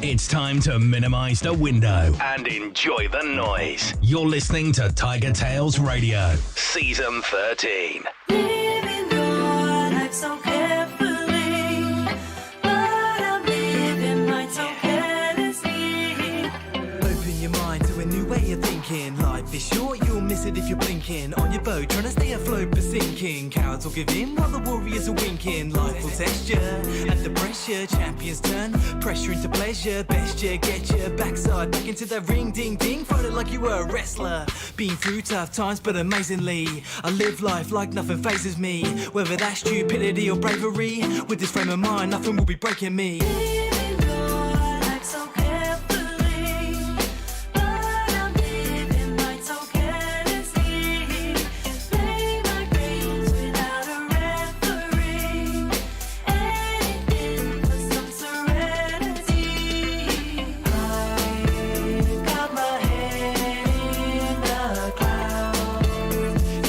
It's time to minimize the window and enjoy the noise. You're listening to TigerTails Radio, Season 13. Living your life so carefully, but I'm living mine so carelessly. Open your mind to a new way of thinking. Life is short, you'll miss it if you're blinking. On your boat, trying to stay afloat but sinking. Cowards will give in while the warriors are winking. Life will test you, under pressure, champions turn pressure into pleasure. Best you get your backside back into the ring, ding ding. Fight it like you were a wrestler. Been through tough times, but amazingly, I live life like nothing phases me. Whether that's stupidity or bravery, with this frame of mind, nothing will be breaking me. Living your life so carefully, but I'm living mine so carelessly. Play my games without a referee. Anything for some serenity. I got my head in the clouds.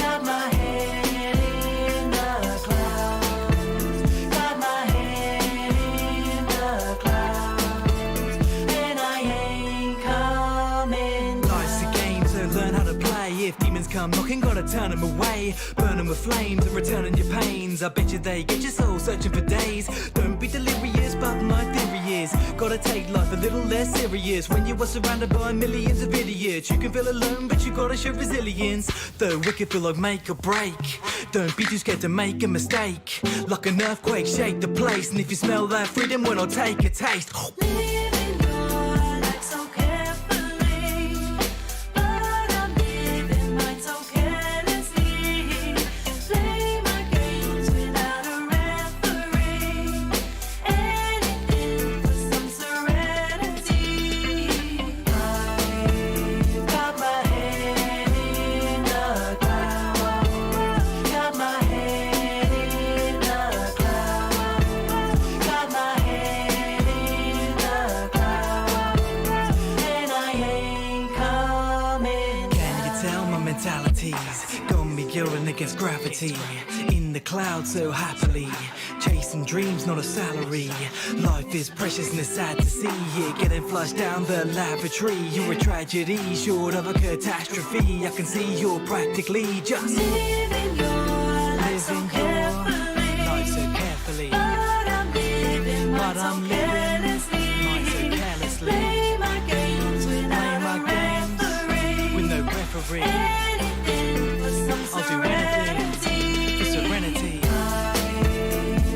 Got my head in the clouds. Got my head in the clouds. And I ain't coming Life's a game, so learn how to play. If demons come knocking, gotta turn them away. Burn them with flames and returning your pains. I bet you they get your soul searching for days. Don't be delirious, but my theory is gotta take life a little less serious. When you are surrounded by millions of idiots, you can feel alone, but you gotta show resilience. The wicked feel like make or break. Don't be too scared to make a mistake. Like an earthquake, shake the place. And if you smell that freedom, well, I'll take a taste. Living your life so carefully, but I'm living mine so carelessly. Play my games without a referee. Anything for some serenity. I got my head in the clouds. Got my head in the clouds. Got my head in the clouds. And I ain't coming Can you tell my mentality's got me going against gravity? In the clouds so happily, chasing dreams, not a salary. Life is precious and it's sad to see it getting flushed down the lavatory. You're a tragedy, short of a catastrophe. I can see you're practically just living your life so living your carefully. life so carefully. But I'm living mine But so I'm living mine so carelessly. carelessly. Play my games without Play a my games referee. with no referee. Anything for some I'll do anything serenity. for serenity. I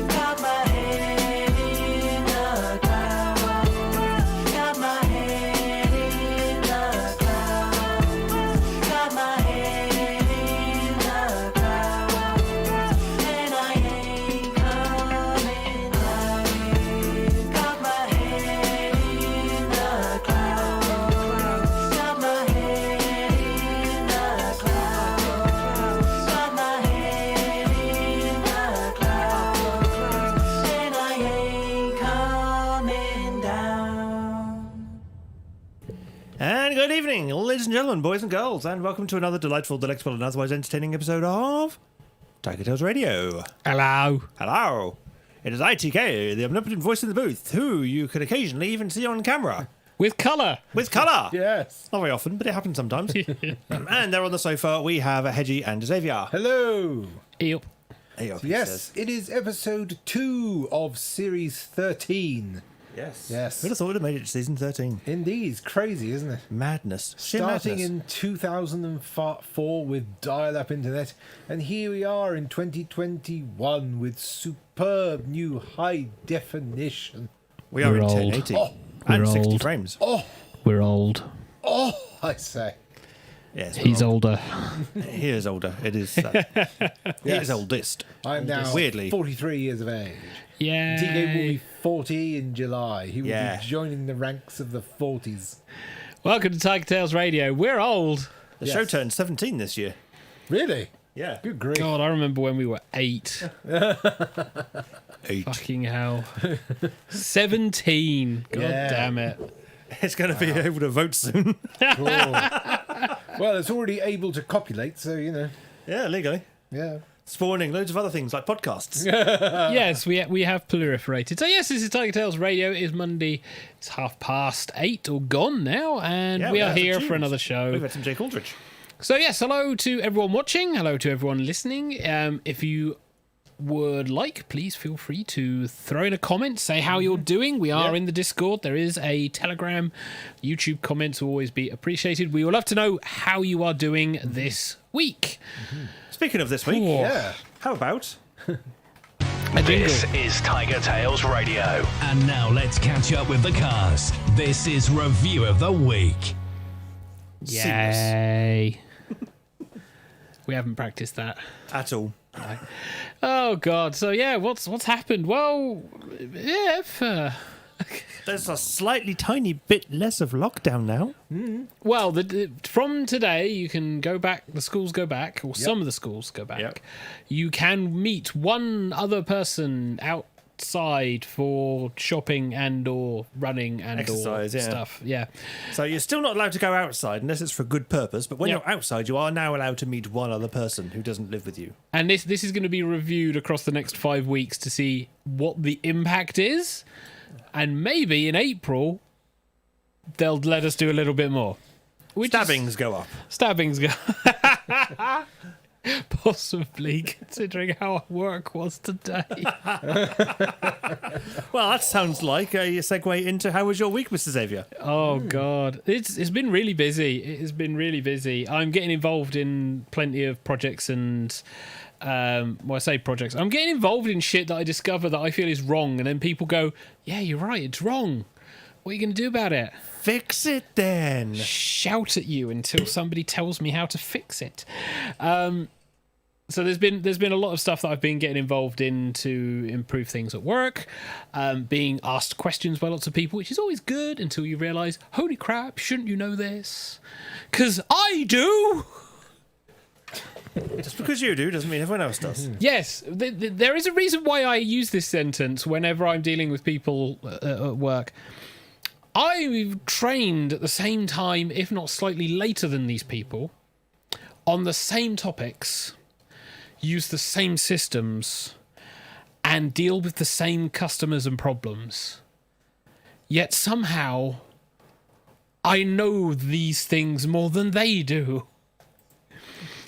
got my head in the clouds. Got my head in the clouds. Got my head in the clouds. And I ain't coming. I got my head in the clouds. Got my head in the clouds. Got my head in the clouds. And I ain't coming down. And good evening, ladies and gentlemen, boys and girls, and welcome to another delightful, delectable, and otherwise entertaining episode of TigerTails Radio. Hello. Hello. It is ITK, the omnipotent voice in the booth, who you can occasionally even see on camera. With colour. With colour. Yes. Not very often, but it happens sometimes. And there on the sofa, we have Hedgie and Xavier. Hello. Yep. Hey, up, he Yes, says. it is episode 2 of series 13. Yes. Yes. Who'd have thought it made it to season 13? Indeed, it's crazy, isn't it? Madness. Sheer Starting madness. in 2004 with dial-up internet, and here we are in 2021 with superb new high definition. We are We're in old. 1080. Oh. And We're 60 old. frames. We're old. Oh, I say. Yes, He's we're older. He is older. It is. He Yes. is oldest. I'm now Weirdly. 43 years of age. Yeah. TK will be 40 in July. He will Yeah. be joining the ranks of the 40s. Welcome to TigerTails Radio. We're old. The Yes. show turned 17 this year. Really? Yeah. Good grief. God, I remember when we were 8. 8. Fucking hell. 17. God Yeah. damn it. It's going to be able to vote soon. Cool. Well, it's already able to copulate, so, you know. Yeah, legally. Yeah. spawning loads of other things like podcasts. Yes, we have proliferated. So yes, this is TigerTails Radio. It is Monday. It's 8:30 or gone now, and Yeah, we are had some here tunes. for another show. We've had some Jake Aldrich. So yes, hello to everyone watching. Hello to everyone listening. If you would like, please feel free to throw in a comment, say how you're doing. We are in the Discord. There is a Telegram. YouTube comments will always be appreciated. We would love to know how you are doing this week. Speaking of this week, Yeah. how about... A jingle. This is TigerTails Radio. And now let's catch up with the cast. This is Review of the Week. Yay. We haven't practiced that. At all. Oh God! So yeah, what's happened? Well, yeah, There's a slightly tiny bit less of lockdown now. well, from today you can go back. The schools go back, or some of the schools go back. Yep. You can meet one other person outside for shopping and or running and Exercise, or yeah. stuff. Yeah. So you're still not allowed to go outside unless it's for a good purpose. But when Yep. you're outside, you are now allowed to meet one other person who doesn't live with you. And this is going to be reviewed across the next 5 weeks to see what the impact is, and maybe in April they'll let us do a little bit more. Which is- Stabbings go up. Stabbings go. Possibly, considering how our work was today. Well, that sounds like a segue into how was your week, Mr. Xavier? Oh God, it's been really busy. It has been really busy. I'm getting involved in plenty of projects and. Well, I say projects. I'm getting involved in shit that I discover that I feel is wrong, and then people go, "Yeah, you're right. It's wrong. What are you going to do about it?" Fix it then. Shout at you until somebody tells me how to fix it. So there's been a lot of stuff that I've been getting involved in to improve things at work, being asked questions by lots of people, which is always good until you realise, holy crap, shouldn't you know this? 'Cause I do. Just because you do doesn't mean everyone else does. Yes, there is a reason why I use this sentence whenever I'm dealing with people at work. I've trained at the same time, if not slightly later than these people, on the same topics, use the same systems, and deal with the same customers and problems. Yet somehow, I know these things more than they do.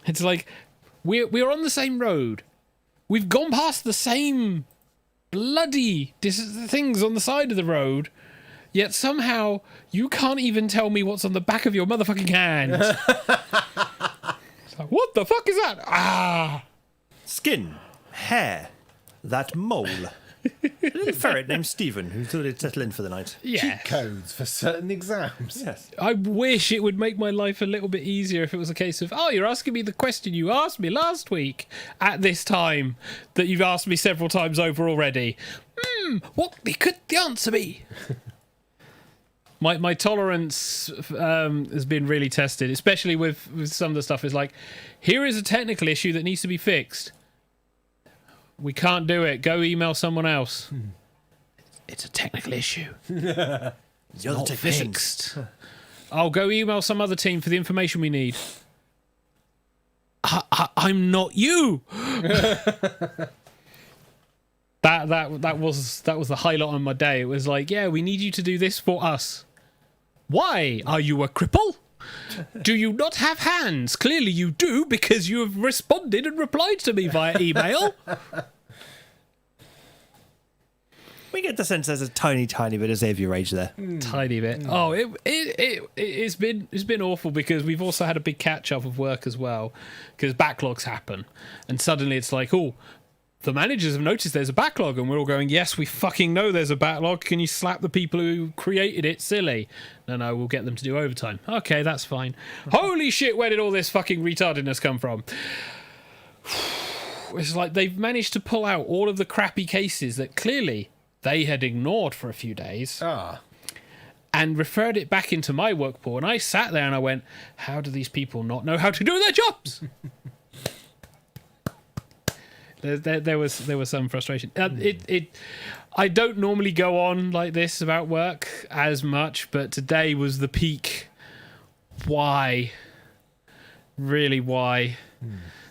It's like, we're on the same road. We've gone past the same bloody things on the side of the road, yet somehow you can't even tell me what's on the back of your motherfucking hand. It's like, what the fuck is that? Ah! Skin, hair, that mole. A little ferret named Stephen who thought he'd settle in for the night. Yeah. Cheat codes for certain exams. Yes. I wish it would make my life a little bit easier if it was a case of, oh, you're asking me the question you asked me last week at this time that you've asked me several times over already. What could the answer be? My tolerance has been really tested, especially with some of the stuff. Is like, here is a technical issue that needs to be fixed. We can't do it. Go email someone else. It's a technical issue. You're the Not technician. fixed. I'll go email some other team for the information we need. I'm not you. That was the highlight on my day. It was like, yeah, we need you to do this for us. Why? Are you a cripple? Do you not have hands? Clearly you do, because you have responded and replied to me via email. We get the sense there's a tiny, tiny bit of Xavier rage there. Tiny bit. Oh, it's been awful because we've also had a big catch up of work as well, because backlogs happen, and suddenly it's like, oh, the managers have noticed there's a backlog, and we're all going, yes, we fucking know there's a backlog. Can you slap the people who created it silly? No, we'll get them to do overtime. Okay, that's fine. Holy shit, where did all this fucking retardedness come from? It's like they've managed to pull out all of the crappy cases that clearly they had ignored for a few days and referred it back into my work pool. And I sat there and I went, how do these people not know how to do their jobs? There was some frustration. I don't normally go on like this about work as much, but today was the peak. Why? Really, why?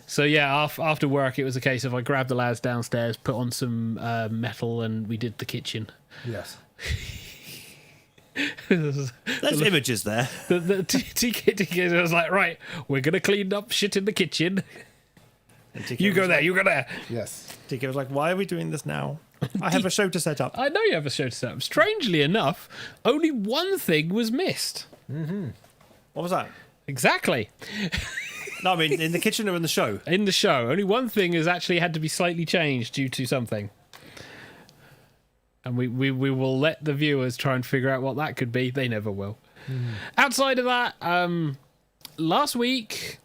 So yeah, after work, it was a case of I grabbed the lads downstairs, put on some metal, and we did the kitchen. Yes. There's images there. The TK was like, right, we're gonna clean up shit in the kitchen. And TK You was go there, like- you go there. Yes. TK was like, why are we doing this now? I have a show to set up. I know you have a show to set up. Strangely enough, only one thing was missed. What was that? Exactly. No, I mean, in the kitchen or in the show? In the show, only one thing has actually had to be slightly changed due to something. And we will let the viewers try and figure out what that could be. They never will. Outside of that, last week,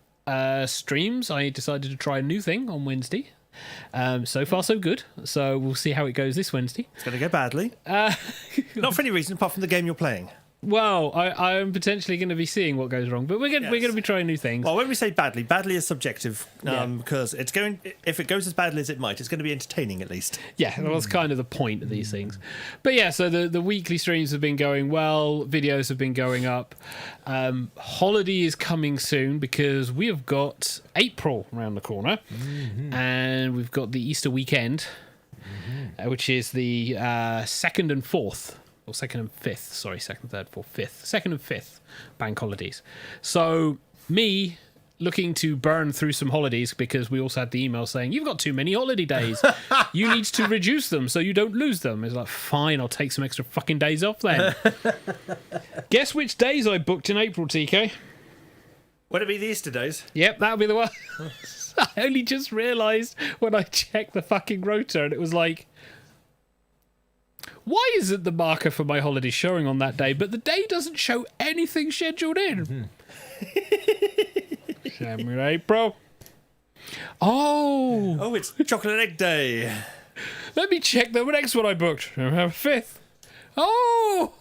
streams, I decided to try a new thing on Wednesday. So far, so good. So we'll see how it goes this Wednesday. It's going to go badly. Not for any reason apart from the game you're playing. Well, I am potentially going to be seeing what goes wrong, but we're going to be trying new things. Well, when we say badly is subjective Yeah. because it's going. If it goes as badly as it might, it's going to be entertaining at least. Yeah, that was kind of the point of these things. But yeah, so the weekly streams have been going well. Videos have been going up. Holiday is coming soon because we have got April around the corner, and we've got the Easter weekend, which is the 2nd and 4th. Or 2nd and 5th, sorry, 2nd, 3rd, 4th, 5th. 2nd and 5th bank holidays. So, me looking to burn through some holidays because we also had the email saying, you've got too many holiday days. You need to reduce them so you don't lose them. It's like, fine, I'll take some extra fucking days off then. Guess which days I booked in April, TK? Would it be the Easter days? Yep, that'll be the one. I only just realised when I checked the fucking rotor and it was like, why isn't the marker for my holiday showing on that day, but the day doesn't show anything scheduled in? April. Oh, it's Chocolate Egg Day. let me check the next one I booked. 5th. Oh,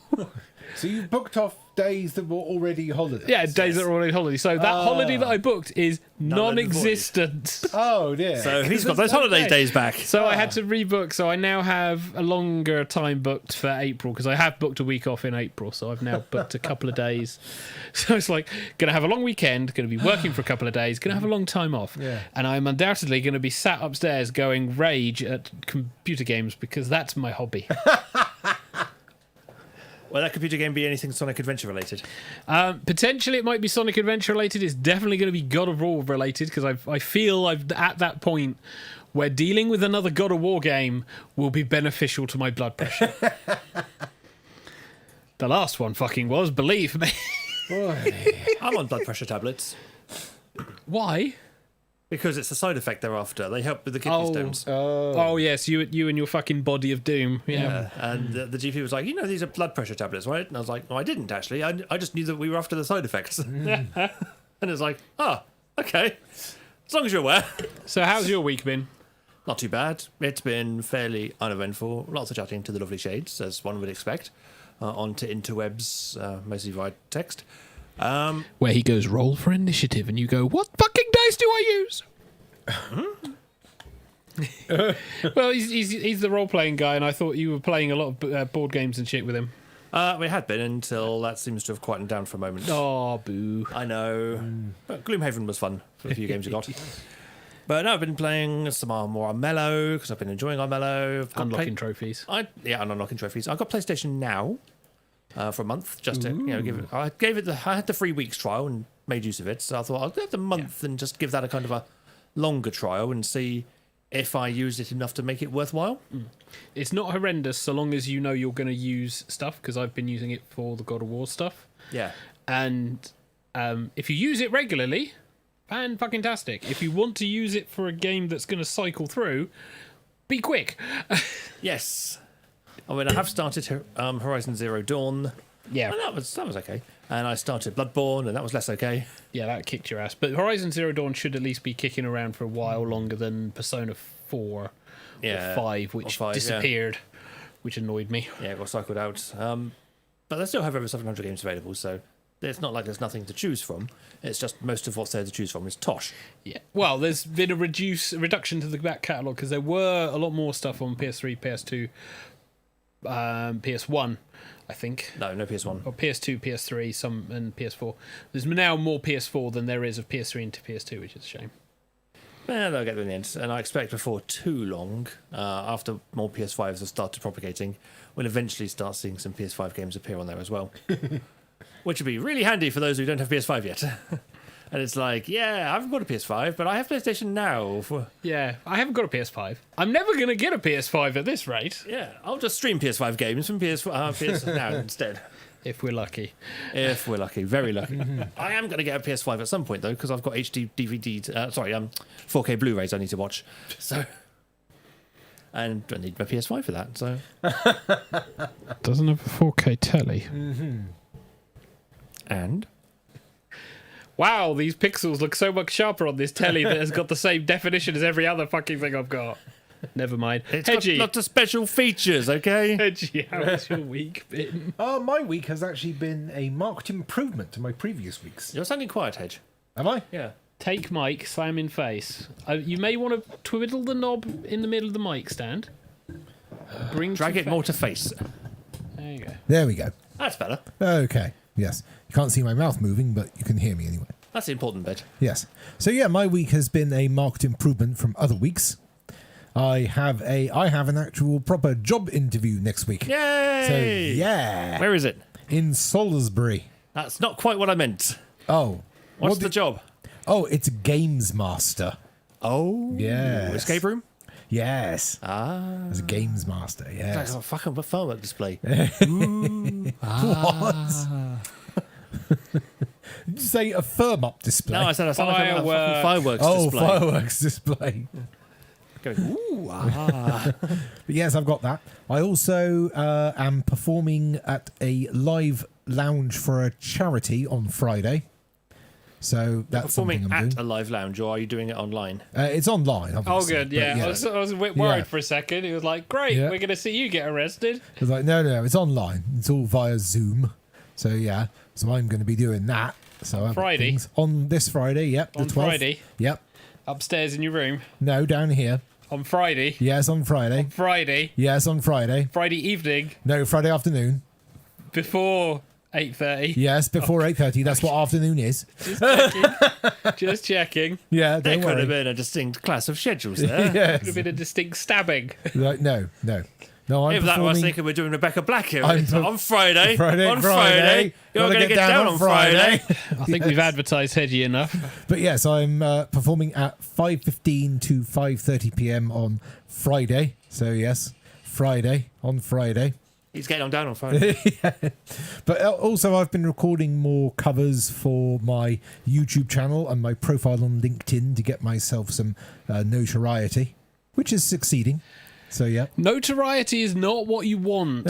So you've booked off days that were already holidays? yeah, days that are already holiday. So that holiday that I booked is non-existent. Oh, dear. So he's got those no holiday day. days back. So I had to rebook. So I now have a longer time booked for April because I have booked a week off in April. So I've now booked a couple of days. So it's like going to have a long weekend, going to be working for a couple of days, going to have a long time off. Yeah. And I'm undoubtedly going to be sat upstairs going rage at computer games because that's my hobby. Will that computer game be anything Sonic Adventure related? Potentially it might be Sonic Adventure related. It's definitely going to be God of War related because I feel I've at that point where dealing with another God of War game will be beneficial to my blood pressure. The last one fucking was, believe me. I'm on blood pressure tablets Why? because it's a side effect thereafter. They help with the kidney stones. Oh yes, you and your fucking body of doom. Yeah. And the GP was like, these are blood pressure tablets, right? And I was like, no, I didn't actually. I just knew that we were after the side effects. And it's like, okay. As long as you're aware. So how's your week been? Not too bad. It's been fairly uneventful. Lots of chatting to the lovely shades, as one would expect, onto interwebs, mostly via text. Where he goes, roll for initiative, and you go, what fucking dice do I use? Well, he's the role-playing guy, and I thought you were playing a lot of board games and shit with him. We had been until that seems to have quietened down for a moment. Oh, boo. I know. But Gloomhaven was fun for a few games we got. But no, I've been playing some more Armello because I've been enjoying Armello. Unlocking trophies. I'm unlocking trophies. I got PlayStation Now for a month just to give it. I had the 3 weeks trial and made use of it. So I thought I'll give the month and just give that a kind of a longer trial and see if I use it enough to make it worthwhile. It's not horrendous so long as you know you're going to use stuff because I've been using it for the God of War stuff. Yeah. And if you use it regularly, fan-fucking-tastic. If you want to use it for a game that's going to cycle through, be quick. Yes. I mean, I have started Horizon Zero Dawn. Yeah. And that was okay. And I started Bloodborne, and that was less okay. Yeah, that kicked your ass. But Horizon Zero Dawn should at least be kicking around for a while longer than Persona 4 Yeah, or 5, which or 5, disappeared, which annoyed me. Yeah, it got cycled out. But they still have over 700 games available, so it's not like there's nothing to choose from. It's just most of what's there to choose from is tosh. Yeah. Well, there's been a reduction to the back catalogue because there were a lot more stuff on PS3, PS2, PS1, I think. No PS1. Or PS2, PS3, and PS4. There's now more PS4 than there is of PS3 into PS2, which is a shame. Yeah, they'll get there in the end. And I expect before too long, after more PS5s have started propagating, we'll eventually start seeing some PS5 games appear on there as well. Which would be really handy for those who don't have PS5 yet. And it's like, yeah, I haven't got a PS5, but I have PlayStation Now. Yeah, I haven't got a PS5. I'm never going to get a PS5 at this rate. Yeah, I'll just stream PS5 games from PS Now instead. If we're lucky. If we're lucky, very lucky. I am going to get a PS5 at some point, though, because I've got HD DVDs, 4K Blu-rays I need to watch. So, and I need my PS5 for that, so. Doesn't have a 4K telly. And? Wow, these pixels look so much sharper on this telly that has got the same definition as every other fucking thing I've got. Never mind. It's got lots of special features, okay? Hedgie, how has your week been? My week has actually been a marked improvement to my previous weeks. You're sounding quiet, Hedge. Am I? Yeah. Take mic, slam in face. You may want to twiddle the knob in the middle of the mic stand. Drag it more to face. There you go. There we go. That's better. Okay. Yes. You can't see my mouth moving, but you can hear me anyway. That's the important bit. Yes. So yeah, my week has been a marked improvement from other weeks. I have an actual proper job interview next week. Yay! So yeah. Where is it? In Salisbury. That's not quite what I meant. Oh. What's the job? Oh, it's Games Master. Oh. Yes. Escape room? Yes. Ah. As a Games Master, yes. That's a fucking firework display. What? Did you say a firm-up display? No, I said I sound like a fucking fireworks Oh, display. fireworks display. Going, ooh, ah. But yes, I've got that. I also am performing at a live lounge for a charity on Friday. So that's something Performing I'm at doing. a live lounge, or are you doing it online? It's online, Oh, obviously. good, but yeah. I was a bit worried Yeah. for a second. It was like, great, Yeah. we're going to see you get arrested. I was like, no, it's online. It's all via Zoom. So yeah, so I'm going to be doing that. So I've got Friday? things on this Friday. Yep, On the 12th. Friday? Yep. Upstairs in your room. No, down here. On Friday. Yes, on Friday. Friday. Yes, on Friday. Friday evening. No, Friday afternoon. Before 8:30. Yes, before 8:30. That's what afternoon is. Just checking. Just checking. Yeah, There don't could have worry. been a distinct class of schedules there. Could have Yes. been a distinct stabbing. Like, no. I'm If that was performing. thinking we're doing Rebecca Black here, I'm it's on Friday. Friday, on Friday. You're Gotta going to get down on Friday. I think we've advertised Hedgie enough. But yes, I'm performing at 5:15 to 5:30 p.m. on Friday. So yes, Friday on Friday. He's getting on down on Friday. But also, I've been recording more covers for my YouTube channel and my profile on LinkedIn to get myself some notoriety, which is succeeding. So yeah, Notoriety is not what you want.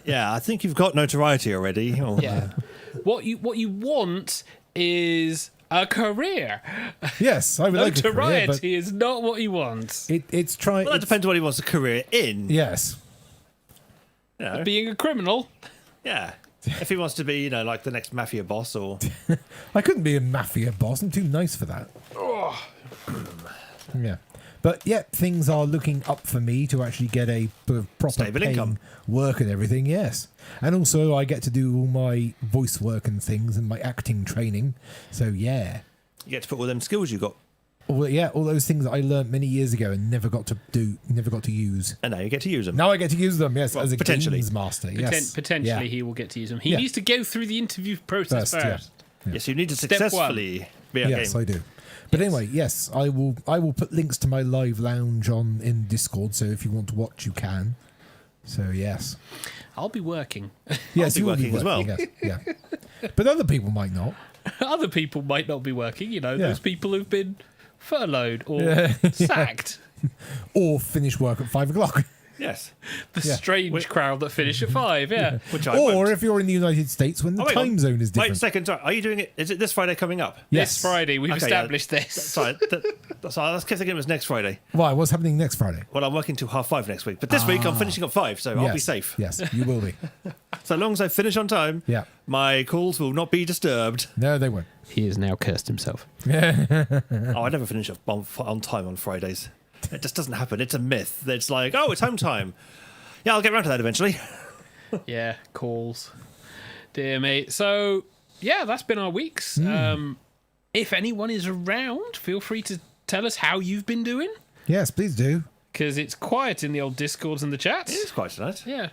Yeah, I think you've got notoriety already. Or, Yeah. What you want is a career. yes, I would like a career, but Notoriety is not what you want. it's trying. Well, that depends what he wants a career in. Yes, You know, Being a criminal. yeah. If he wants to be, like the next mafia boss or... I couldn't be a mafia boss. I'm too nice for that. Yeah. But yeah, things are looking up for me to actually get a proper Stable paying income. work and everything, yes. And also I get to do all my voice work and things and my acting training. So yeah. You get to put all them skills you got. All those things that I learnt many years ago and never got to use. And now you get to use them. Now I get to use them, yes, Well, as a potentially. games master. Yes. Potentially Yeah. he will get to use them. He Yeah. needs to go through the interview process First, first. yeah. Yes, you need to Step one. successfully be a Yes, game. I do. But anyway, yes, I will put links to my live lounge on in Discord, so if you want to watch, you can. So yes, I'll be working. yes, be you will working as well. Yes, yeah, but other people might not. Other people might not be working, Yeah. those people who've been furloughed or sacked. Or finish work at 5 o'clock. Yes. The Yeah. strange crowd that finish at 5, yeah. Which I Or won't. if you're in the United States when the Oh, wait on. time zone is Wait a different. second, sorry. Are you doing it? Is it this Friday coming up? Yes. This Friday, we've Okay, established this. Sorry, I was thinking it was next Friday. Why? What's happening next Friday? Well, I'm working till 5:30 next week. But this week I'm finishing at 5, so I'll be Yes. safe. Yes, you will be. So long as I finish on time, Yeah. my calls will not be disturbed. No, they won't. He has now cursed himself. Oh, I never finish on time on Fridays. It just doesn't happen. It's a myth. It's like, oh, it's home time. Yeah, I'll get around to that eventually. Yeah, calls. Dear me. So, yeah, that's been our weeks. If anyone is around, feel free to tell us how you've been doing? Yes, please do. Because it's quiet in the old Discords and the chats. It is quite tonight. Yeah.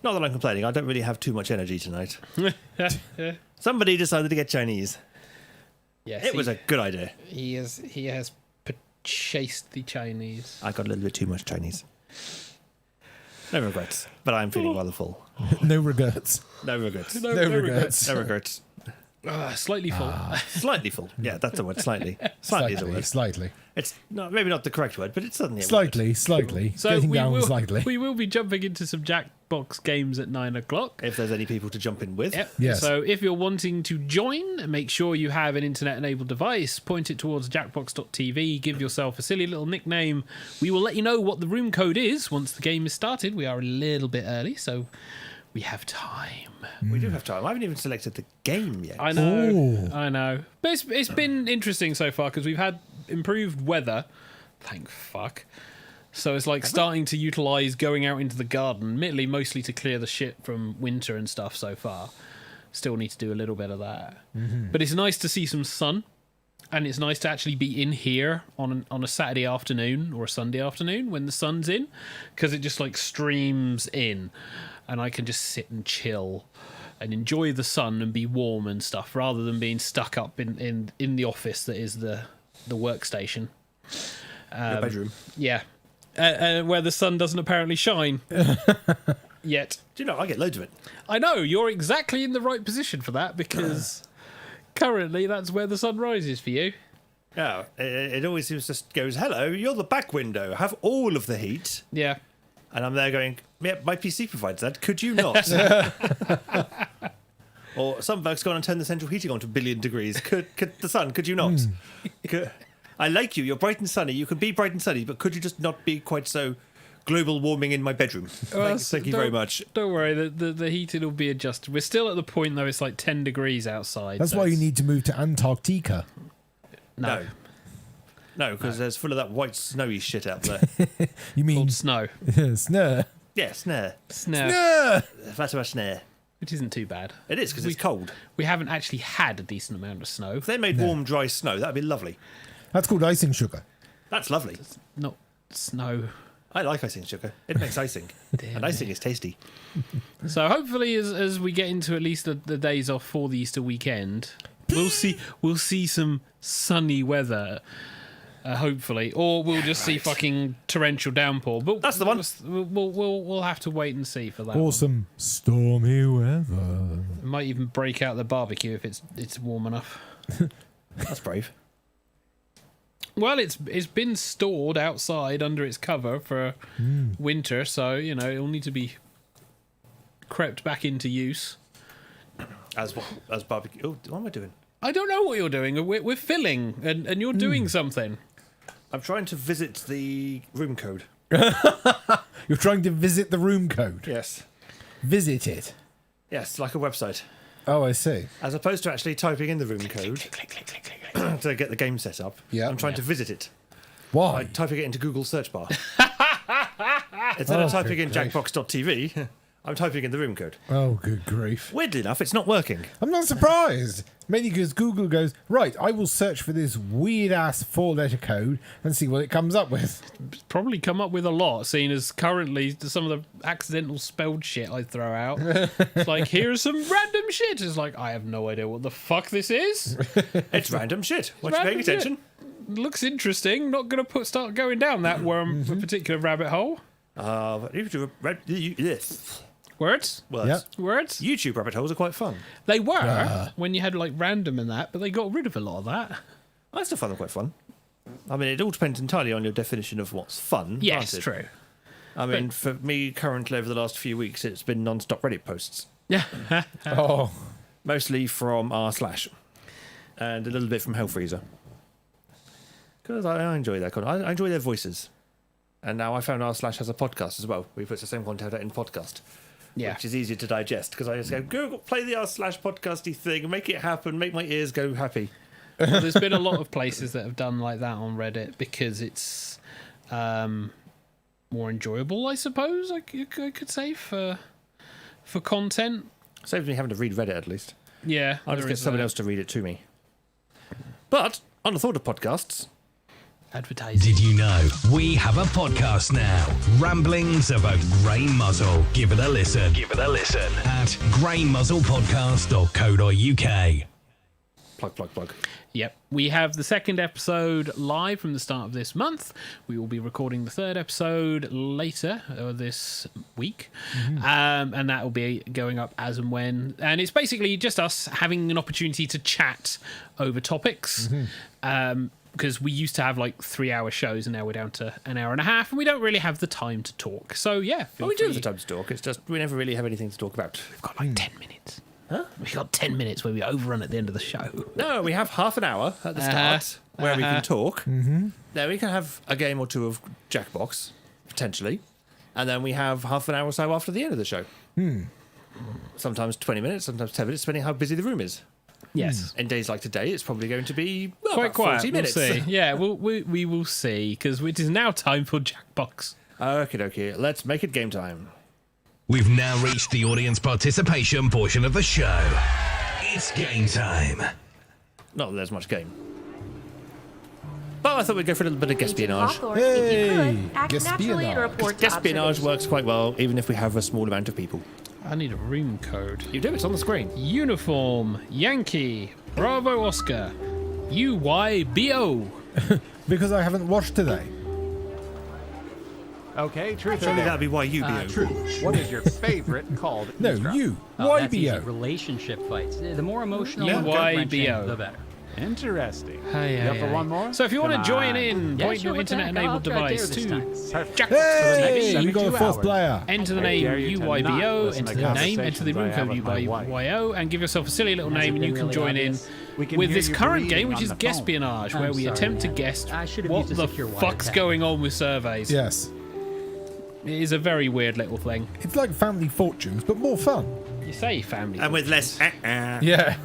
Not that I'm complaining. I don't really have too much energy tonight. Somebody decided to get Chinese. Yes, It was a good idea. He has purchased the Chinese. I got a little bit too much Chinese. No regrets, but I'm feeling rather full. No regrets. No regrets. No regrets. No regrets. Slightly full. Slightly full. Yeah, that's the word. Slightly. Slightly is a word. Slightly. It's not, maybe not the correct word, but it's certainly a word. Slightly. So Getting down slightly. we will be jumping into some Jackbox games at 9 o'clock. If there's any people to jump in with. Yep. Yes. So if you're wanting to join, make sure you have an internet-enabled device. Point it towards jackbox.tv. Give yourself a silly little nickname. We will let you know what the room code is once the game is started. We are a little bit early, so we have time. We do have time. I haven't even selected the game yet. I know. Ooh. I know. But it's been interesting so far because we've had improved weather. Thank fuck. So it's like starting to utilise going out into the garden, admittedly mostly to clear the shit from winter and stuff so far. Still need to do a little bit of that. But it's nice to see some sun, and it's nice to actually be in here on a Saturday afternoon or a Sunday afternoon when the sun's in, because it just like streams in, and I can just sit and chill and enjoy the sun and be warm and stuff, rather than being stuck up in the office that is the workstation. Your bedroom. Yeah. Where the sun doesn't apparently shine yet. Do you know, I get loads of it. I know, you're exactly in the right position for that, because currently that's where the sun rises for you. Yeah, it always seems just goes, hello, you're the back window. Have all of the heat. Yeah. And I'm there going, yeah, my PC provides that. Could you not? Or some folks go on and turn the central heating on to a billion degrees. Could the sun, could you not? I like you. You're bright and sunny. You can be bright and sunny, but could you just not be quite so global warming in my bedroom? Thank you very much. Don't worry, the heating will be adjusted. We're still at the point, though, it's like 10 degrees outside. That's so why you it's- need to move to Antarctica. No. No, because there's full of that white snowy shit out there. You mean Called snow. snare? Yeah, snare. Snow. Snare. That's about snare. Which isn't too bad. It is, because it's cold. We haven't actually had a decent amount of snow. If they made warm, dry snow, that'd be lovely. That's called icing sugar. That's lovely. Not snow. I like icing sugar. It makes icing. And icing is tasty. So hopefully, as we get into at least the days off for the Easter weekend, we'll see some sunny weather. Hopefully, or we'll just see fucking torrential downpour. But That's the one. We'll have to wait and see for that. Or one. some stormy weather. Might even break out the barbecue if it's warm enough. That's brave. Well, it's been stored outside under its cover for winter, so it'll need to be crept back into use. As barbecue. Oh, what am I doing? I don't know what you're doing. We're filling, and you're doing something. I'm trying to visit the room code. You're trying to visit the room code. Yes. Visit it. Yes, like a website. Oh, I see. As opposed to actually typing in the room code to get the game set up. Yeah. I'm trying to visit it Why? by typing it into Google search bar. Instead of typing in good grief. jackbox.tv, I'm typing in the room code. Oh, good grief. Weirdly enough, it's not working. I'm not surprised. Mainly because Google goes, right, I will search for this weird-ass four-letter code and see what it comes up with. Probably come up with a lot, seeing as currently some of the accidental spelled shit I throw out. It's like, here's some random shit. It's like, I have no idea what the fuck this is. It's random shit. What you Random paying attention? Looks interesting. Not going to start going down that worm, a particular rabbit hole. Yes. Words? Words. Yep. Words? YouTube rabbit holes are quite fun. They were when you had like random and that, but they got rid of a lot of that. I still find them quite fun. I mean, it all depends entirely on your definition of what's fun. Yes, can't it? true. I mean, for me, currently, over the last few weeks, it's been non-stop Reddit posts. Yeah. Oh, Mostly from r/ and a little bit from Hellfreezer. Because I enjoy that. I enjoy their voices. And now I found r/ has a podcast as well. We put the same content out in podcast. Yeah. Which is easier to digest because I just go, Google, play the r/ podcasty thing, make it happen, make my ears go happy. Well, there's been a lot of places that have done like that on Reddit because it's more enjoyable, I suppose. I could say for content. Saves me having to read Reddit at least. Yeah, I'll just get someone else to read it to me. But on the thought of podcasts, Advertising. Did you know we have a podcast now? Ramblings of a Grey Muzzle. Give it a listen. Give it a listen at greymuzzlepodcast.co.uk. Plug. Yep. We have the second episode live from the start of this month. We will be recording the third episode later this week. And that will be going up as and when. And it's basically just us having an opportunity to chat over topics. Because we used to have like 3-hour shows and now we're down to an hour and a half and we don't really have the time to talk. So, yeah. We do have the time to talk. It's just we never really have anything to talk about. We've got like 10 minutes. Huh? We've got 10 minutes where we overrun at the end of the show. No, we have half an hour at the start where we can talk. Then we can have a game or two of Jackbox, potentially. And then we have half an hour or so after the end of the show. Sometimes 20 minutes, sometimes 10 minutes, depending how busy the room is. Yes. In days like today, it's probably going to be Quite about quiet. 40 minutes. We'll see. Yeah, we will see, because it is now time for Jackbox. Okay. Let's make it game time. We've now reached the audience participation portion of the show. It's game time. Not that there's much game. But I thought we'd go for a little bit of espionage. Hey, act naturally and report to Espionage observation. works quite well, even if we have a small amount of people. I need a room code. You do, it's on the screen. Uniform, Yankee, Bravo Oscar, UYBO. Because I haven't watched today. Okay, truth or Surely dare? that'd be why you be Truth. What is your favorite called No, eavesdrop? you. Oh, that's easy. YBO. Relationship fights. The more emotional, Yeah. and gut-wrenching, YBO. the better. Interesting. Hey, You up for one more? So if you want to Come join on. in, Yeah, point sure, your what the heck, internet-enabled I'll try device this to time. Perfect. Jackbox. Hey, Next you got a 72 fourth hours. player. Enter the I dare name you to not UYBO, listen enter to the name, enter the room conversations I have code with my wife. UYO, and give yourself a silly little Has name, it and you been can really join in obvious? We can with hear this you current breathing game, which on is the phone. Guespionage, I'm where we sorry, attempt to man. guess I should have what used a the secure fuck's wiretap. going on with surveys. Yes. It is a very weird little thing. It's like Family Fortunes, but more fun. You say Family And with less. Yeah.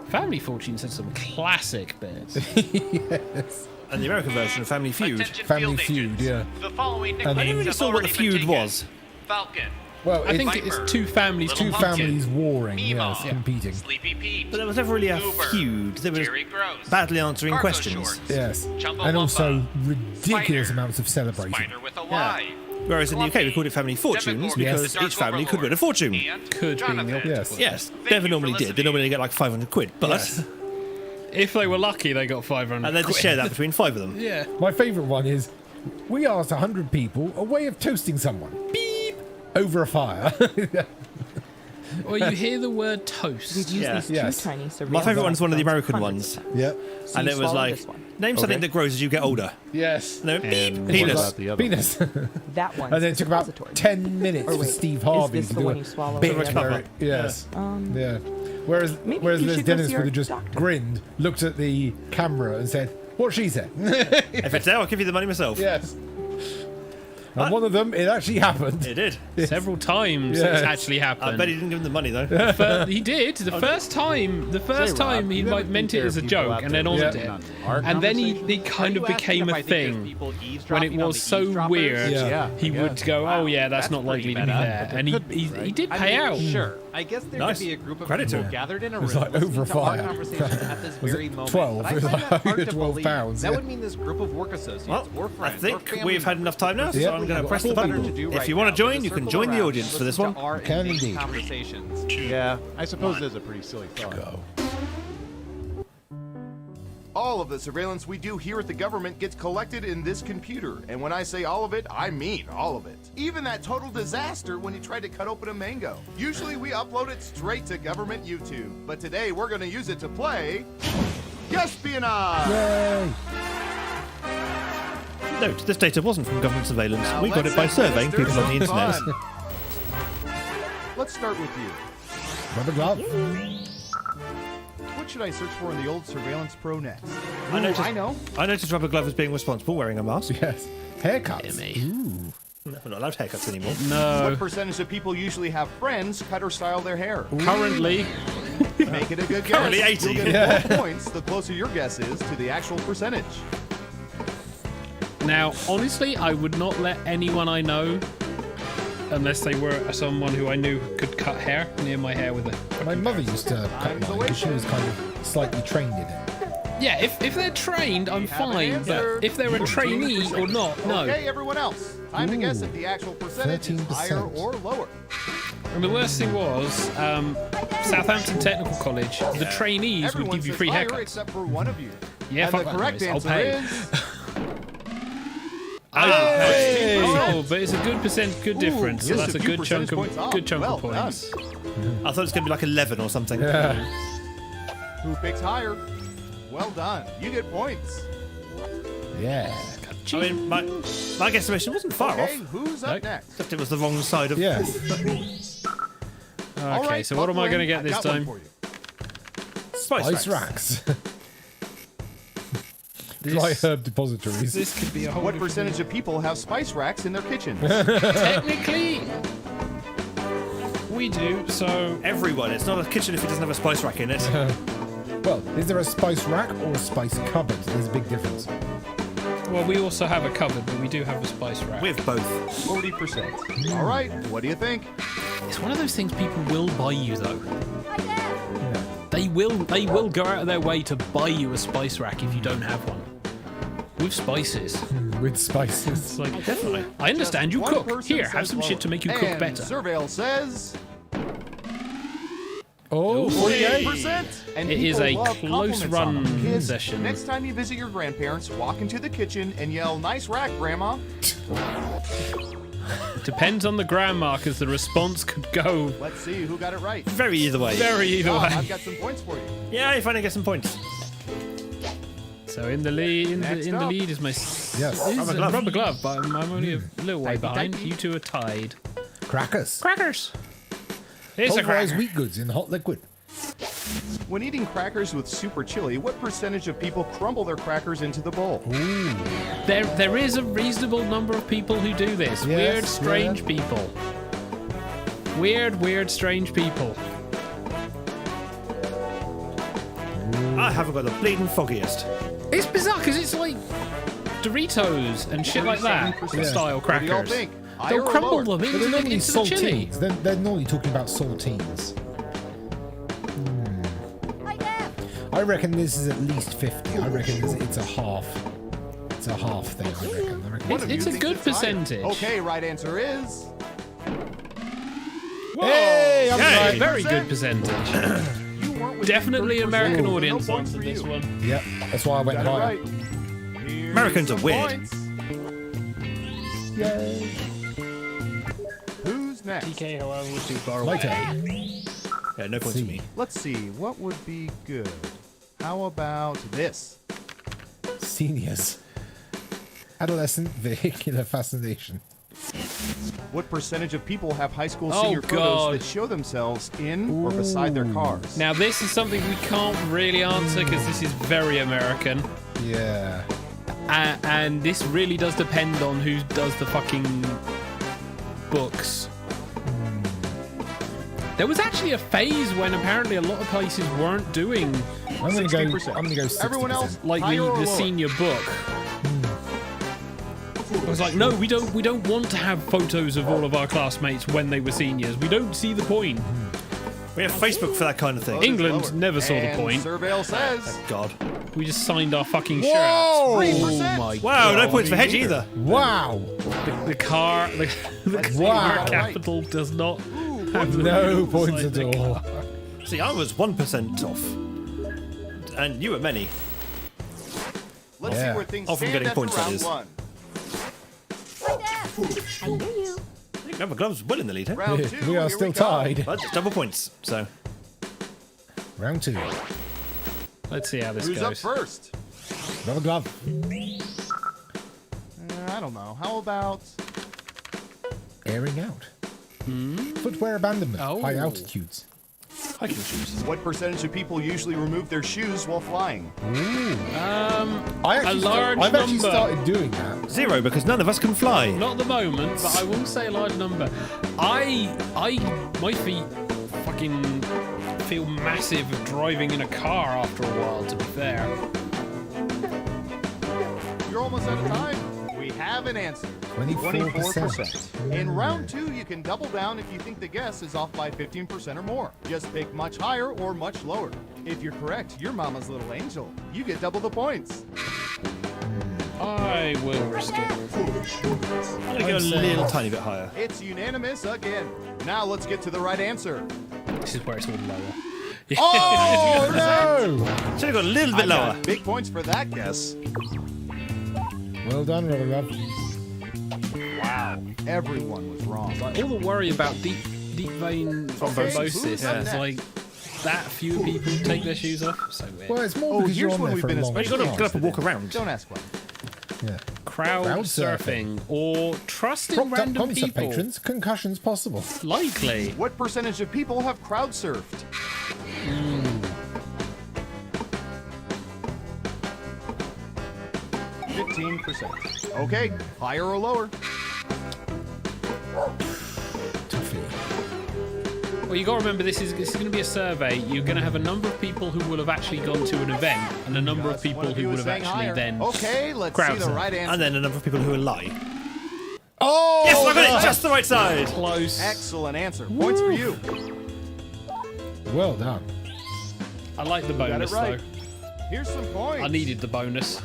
Family Fortunes had some classic bits. And the American version of Family Feud. Family Feud, yeah. The following I I never nicknames really have saw what the already been feud taken. was. Falcon, Well, I think Viper, it's two families, Little two Pumpkin, families warring, Meemaw, yes, competing. Sleepy Pete, But there was never really a Uber, feud. There was Jerry Gross, badly answering Cargo questions. Shorts, Yes. Chumbawamba, And also ridiculous Spider, amounts of celebrating. Spider with a Y. Whereas in the UK we called it Family Fortunes because Demogorgon, each family the could win a fortune. And Could be Jonathan. the Yes. Yes, Thank never you normally for did. They listening. normally get like 500 quid, but Yes. If they were lucky, they got 500 and they just quid. share that between 5 of them. Yeah. My favourite one is, we asked 100 people a way of toasting someone. Beep! Over a fire. Or you hear the word toast. We've used Yeah. these Yes. two tiny My surveillance favourite one's one of the microphones American hundreds ones, of times. Yep. So and you it was swallow like, this one. name something Okay. that grows as you get older. Yes. No, beep, And penis. what about the other Penis. That one. And then it took about 10 minutes Or for wait, Steve is Harvey this to the do one a you swallow big with the cover? other? Yes. Um, Yeah. Whereas maybe whereas you Les should go Dennis see would our have just doctor. grinned, looked at the camera and said, what she said. If it's there, I'll give you the money myself. Yes. And one of them, it actually happened. It did. Several times Yes. it's actually I happened. bet he didn't give him the money though. He did. The first time Rob, he you might ever meant think it as a there are joke people and out then there honored listening it. on our And then he conversation? kind of Are you became asking a if I think there's thing. people When it eavesdropping on was the so eavesdroppers? weird, Yeah. he would go, "Oh yeah, that's not pretty likely to be meta. there," and could be, he right? did I pay mean, out. Sure. I guess there Nice. could be a group of Credit to people him. gathered in a It room was like listening over to our fire. conversation at this Was very it moment. 12? But I It was find like that hard to 12 believe. pounds, That yeah. would mean this group of work associates Well, or I friends or think family we've had enough time now, so Yeah. I'm going to press What's the better button. to do If right you want now to join, is you can circle join the around, audience for this listen one. to our Can engaged indeed. conversations. Yeah, I suppose there's a pretty silly thought. Go. All of the surveillance we do here at the government gets collected in this computer. And when I say all of it, I mean all of it. Even that total disaster when he tried to cut open a mango. Usually we upload it straight to government YouTube. But today we're going to use it to play Guespionage! Yay! Note, this data wasn't from government surveillance. Now We got let's it by surveying administer people on the some internet. fun. Let's start with you. Rubber glove. What should I search for in the old Surveillance Pro next? I noticed, I know. I noticed Rubber Glove as being responsible, wearing a mask. Yes. Haircuts. No, we're not allowed haircuts anymore. No, What percentage of people usually have friends cut or style their hair? currently, Make it a good guess. Currently 80. You'll get more points the closer your guess is to the actual percentage. now honestly, I would not let anyone I know, unless they were someone who I knew could cut hair, near my hair with a. My mother used to cut mine because she was kind of slightly trained in it. Yeah, if they're trained, I'm have an fine. answer. But if they're a trainee or not, no. Okay, everyone else. Time to guess if the actual percentage is 13%. higher or lower. And the worst thing was, Southampton Technical College, the trainees would Everyone give you says free higher haircuts. except for one of you. Yeah, And fuck the that correct noise. I'll answer pay. is Oh, but it's a good good difference. So just that's a a few good chunk percentage points off. of good chunk Well of points. I thought it was going to be like 11 or something. who picks higher. Well done. You get points. Yeah. I mean, my guesstimation wasn't far Okay, off. who's up Nope. next? Except it was the wrong side of. Yeah. All Okay, right, so what am I going to get I this got one time? for you. Spice Ice racks. racks. Dry herb depositories. This could be a whole. What different- percentage of people have spice racks in their kitchens? Technically, we do. So Everyone. It's not a kitchen if it doesn't have a spice rack in it. Well, is there a spice rack or a spice cupboard? There's a big difference. well, we also have a cupboard, but we do have a spice rack. With both. 40%. All right, what do you think? It's one of those things people will buy you though. They will go out of their way to buy you a spice rack if you don't have one. With spices. With spices. It's like, definitely. I understand you One cook. person Here, have says some shit to make you lower. cook And better. Surveil says Oh, 48%. And It is people a love close compliments on them. run Kids, session. Next time you visit your grandparents, walk into the kitchen and yell, "Nice rack, Grandma." Depends on the grandma, because the response could go Let's see who got it right. Very either way. very either Tom, way. I've got some points for you. Yeah, you finally get some points. So in the lead, in Next the up. lead is my Yes. rubber glove, but I'm only a little way behind. You two are tied. Crackers. Crackers. Here's a Pulverized cracker. wheat goods in hot liquid. When eating crackers with super chili, what percentage of people crumble their crackers into the bowl? There is a reasonable number of people who do this. Yes, Weird, strange yeah. people. Weird, strange people. I haven't got the bleeding foggiest. It's bizarre because it's like Doritos and shit like that 37%. style What do y'all crackers. think? Higher They'll or crumble lower? them But they're into normally the chili. saltines. They're normally talking about saltines. I reckon this is at least 50. I reckon it's a half. It's a half thing, I reckon. One of you It's a thinks good higher. percentage. Okay, right answer is Hey, I'm Yay. right. Very good percentage. you weren't within Definitely an 30%, American so no audience points answered for this you. one. Yep, that's why I went Got it higher. right. Here's Americans some are weird. points. Yay. Who's next? TK, however, was too far My away. turn. Yeah, no points See. for me. Let's see, what would be good? How about this? Seniors. Adolescent vehicular fascination. What percentage of people have high school Oh, senior God. photos that show themselves in or beside their cars? Now, this is something we can't really answer because this is very American. Yeah. And this really does depend on who does the fucking books. There was actually a phase when apparently a lot of places weren't doing I'm gonna go 60%. 60%. Everyone else, like higher or the lower? senior book. I was like, no, we don't want to have photos of all of our classmates when they were seniors. We don't see the point. We have Facebook for that kind of thing. England Lower. never saw the And point. Surveil says God. We just signed our fucking Whoa! shirts. Oh 3%. my Wow, god. no points for Hedge either. Wow. The car, the Let's see, car you got it right. capital does not Ooh, have the No wheels points inside at the all. car. See, I was 1% off. And you were many. Let's Yeah. see where things Off from stand getting after points, that round is. one. I hear you. I think Rubber Gloves well in the lead, huh? Round two, We are here still go. tied. But it's double points, so. Round 2. Let's see how this Who's up goes. first? Rubber glove. I don't know. How about Airing out. Footwear abandonment. Oh. High altitudes. Hiking shoes. what percentage of people usually remove their shoes while flying? I actually large I've actually number. started doing that. 0 because none of us can fly. Not at the moment, but I will say a large number. My feet fucking feel massive driving in a car after a while, to be fair. You're almost out of time. We have an answer. 24%. In round two, you can double down if you think the guess is off by 15% or more. Just pick much higher or much lower. If you're correct, you're Mama's little angel. You get double the points. I will risk it. I'm going to go a little tiny bit higher. It's unanimous again. Now let's get to the right answer. This is where it's all lower. Oh, no! Should have got a little bit I lower. got big points for that guess. Well done, Rubber Glove. Wow, everyone was wrong. Like, all the worry about deep vein thrombosis. who's up It's next? like that few people take their shoes off. So weird. Well, it's more because you're here's on one there we've for a been long Well, you've got to time. get up and walk around. Don't ask why. Yeah. Crowd Crowd surfing or trusting Propped up random concert people. patrons, concussions possible. Likely. What percentage of people have crowd surfed? 15%. Okay, higher or lower? Well, you got to remember this is going to be a survey. You're going to have a number of people who will have actually gone to an event, and a number of people who would have actually then. Okay, let's crowd see the surfed. right answer. And then a number of people who will lie. Oh! Yes, I got it just the right side. Close. Excellent answer. Points for you. Well done. I like the Got bonus it right. though. Here's some points. I needed the bonus.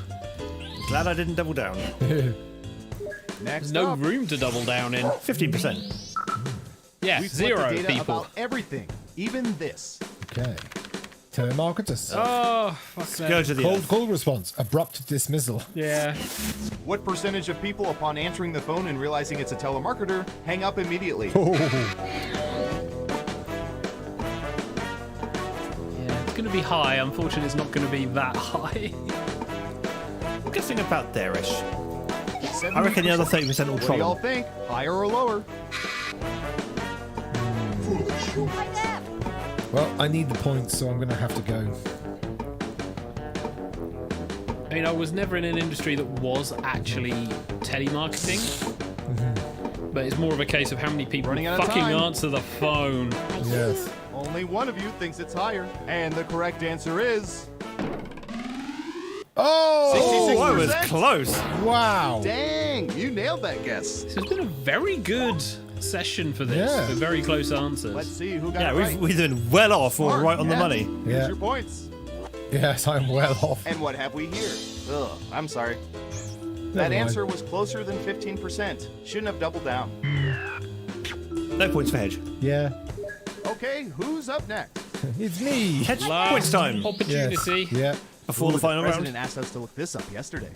Glad I didn't double down. Next There's no up, room to double down in. 15%. Yeah, we've 0 collected data people. about everything, even this. Okay. Telemarketers. Oh, fuck Go that. to the Cold earth. call response. Abrupt dismissal. Yeah. What percentage of people, upon answering the phone and realizing it's a telemarketer, hang up immediately? Yeah, it's going to be high. Unfortunately, it's not going to be that high. I'm guessing about there-ish. I reckon the other 30% will What do y'all troll. think? Higher or lower? Well, I need the points, so I'm going to have to go. I mean, I was never in an industry that was actually telemarketing. But it's more of a case of how many people Running out of fucking time. answer the phone. Yes. Only one of you thinks it's higher. And the correct answer is... Oh! 66%. I was close. Wow. Dang, you nailed that guess. So it's been a very good session for this. Yeah. With very close answers. Let's see who got Yeah, it right. we've been well off or Mark, right on the yeah. money. Here's Yeah. your points. Yes, I'm well off. And what have we here? Ugh, I'm sorry. That mind. answer was closer than 15%. Shouldn't have doubled down. No points for Hedge. Yeah. Okay, who's up next? It's me. Hedge, Last points time. opportunity. Yes. Yeah. Before the final round. President asked us to look this up yesterday.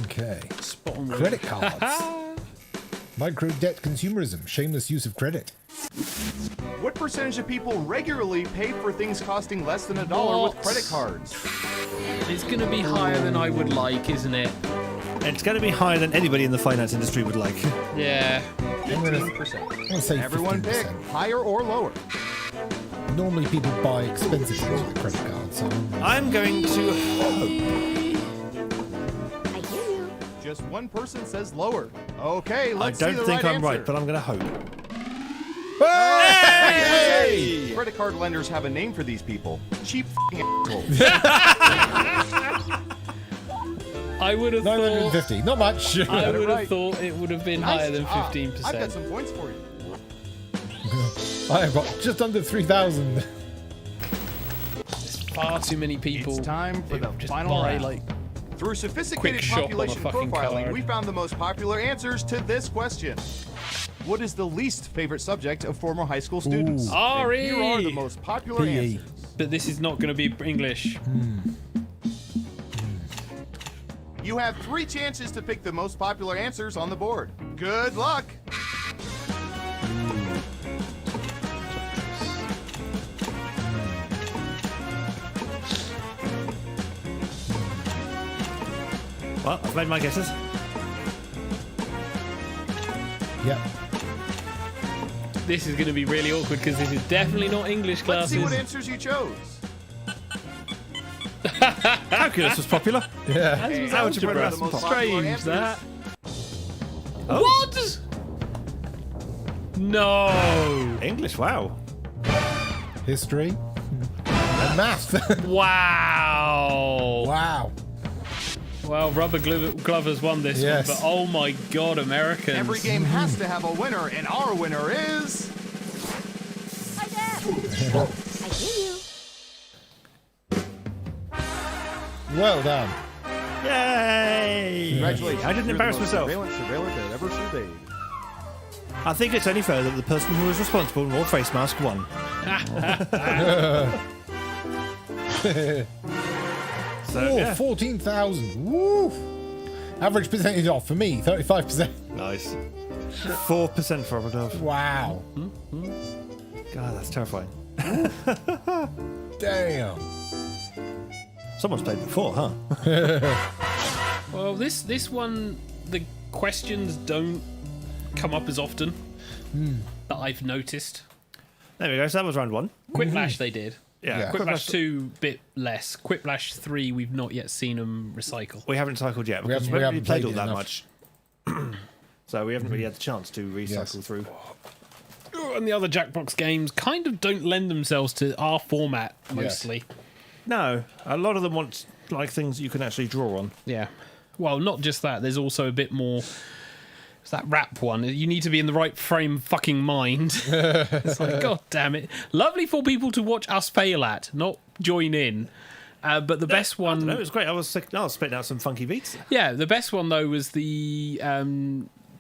Okay. Spot on. Credit cards. Micro debt consumerism. Shameless use of credit. What percentage of people regularly pay for things costing less than $1 with What? credit cards? It's going to be higher than I would like, isn't it? It's going to be higher than anybody in the finance industry would like. Yeah. 15%. I'm going to say Everyone 15%. pick higher or lower. Normally people buy expensive things with credit cards, so I'm going to hope. I hear you. Just one person says lower. Okay, I let's see don't the think right I'm answer. right, but I'm going to hope. Hey! Credit card lenders have a name for these people. Cheap f***ing assholes. I would have thought. 950. Not much. I would have right. thought it would have been Nice higher than job. 15%. I've got some points for you. I have got just under 3,000. Far too many people. It's time for who the just final buy, round. like, Through sophisticated quick shop on a population fucking profiling, card. we found the most popular answers to this question. What is the least favorite subject of former high school students? Ooh. And RE. here are the most popular PE. answers. But this is not going to be English. You have 3 chances to pick the most popular answers on the board. Good luck. Well, I've made my guesses. Yep. This is going to be really awkward because this is definitely not English Let's see classes. what answers you chose. Calculus was popular. Yeah. As was Algebra, algebra. the most popular Strange that. Oh. What? No. English, wow. History. And math. Wow. Wow. Well, Rubber Glovers won this Yes. one, but oh my god, Americans. Every game has to have a winner, and our winner is... Hi, Dad. I hear you. Well done. Yay! Congratulations. I didn't You're the embarrass most myself. surveillance that ever surveyed. I think it's only fair that the person who was responsible for face mask won. So, yeah. 14,000. Woo! Average percentage off for me, 35%. Nice. 4% for Robert. Wow. God, that's terrifying. Damn. Someone's played before, huh? Well, this one, the questions don't come up as often that I've noticed. There we go. So that was round 1. Quiplash they did. Yeah. Quiplash 2, bit less. Quiplash 3, we've not yet seen them recycle. We haven't cycled yet because we we haven't haven't really played all played it that enough. much. So we haven't really had the chance to recycle Yes. through. And the other Jackbox games kind of don't lend themselves to our format, mostly. No, a lot of them want like things you can actually draw on. Yeah. Well, not just that. There's also a bit more. It's that rap one. You need to be in the right frame fucking mind. It's like, God damn it. Lovely for people to watch us fail at, not join in. But the best one. No, it was great. I was spitting out some funky beats. Yeah, the best one though was the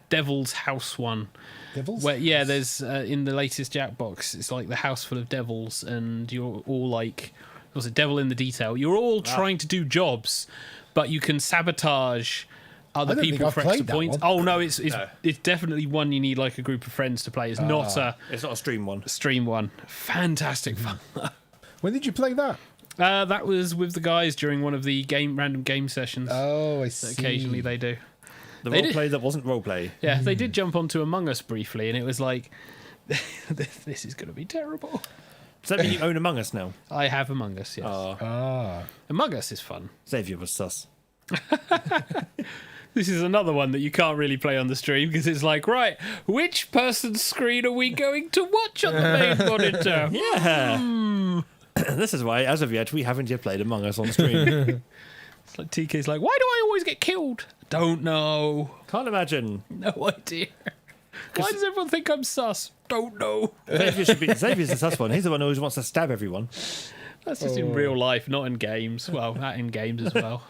Devil's House one. Devils? Where there's in the latest Jackbox, it's like the house full of devils, and you're all like, was it Devil in the Detail? You're all trying to do jobs, but you can sabotage other I don't think people I've for extra played that points. one. Oh no, it's definitely one you need like a group of friends to play. It's not a It's not a stream one. stream one. Fantastic fun. When did you play that? That was with the guys during one of the random game sessions. Oh, I that see. occasionally they do. The They roleplay that wasn't roleplay. Yeah, they did jump onto Among Us briefly, and it was like, this is going to be terrible. Does that mean you own Among Us now? I have Among Us, yes. Ah. Among Us is fun. Xavier was sus. This is another one that you can't really play on the stream because it's like, right, which person's screen are we going to watch on the main monitor? Yeah. This is why, as of yet, we haven't yet played Among Us on stream. It's like TK's like, why do I always get killed? Don't know. Can't imagine. No idea. Why does everyone think I'm sus? Don't know. Xavier's the sus one. He's the one who always wants to stab everyone. That's just in real life, not in games. Well, that in games as well.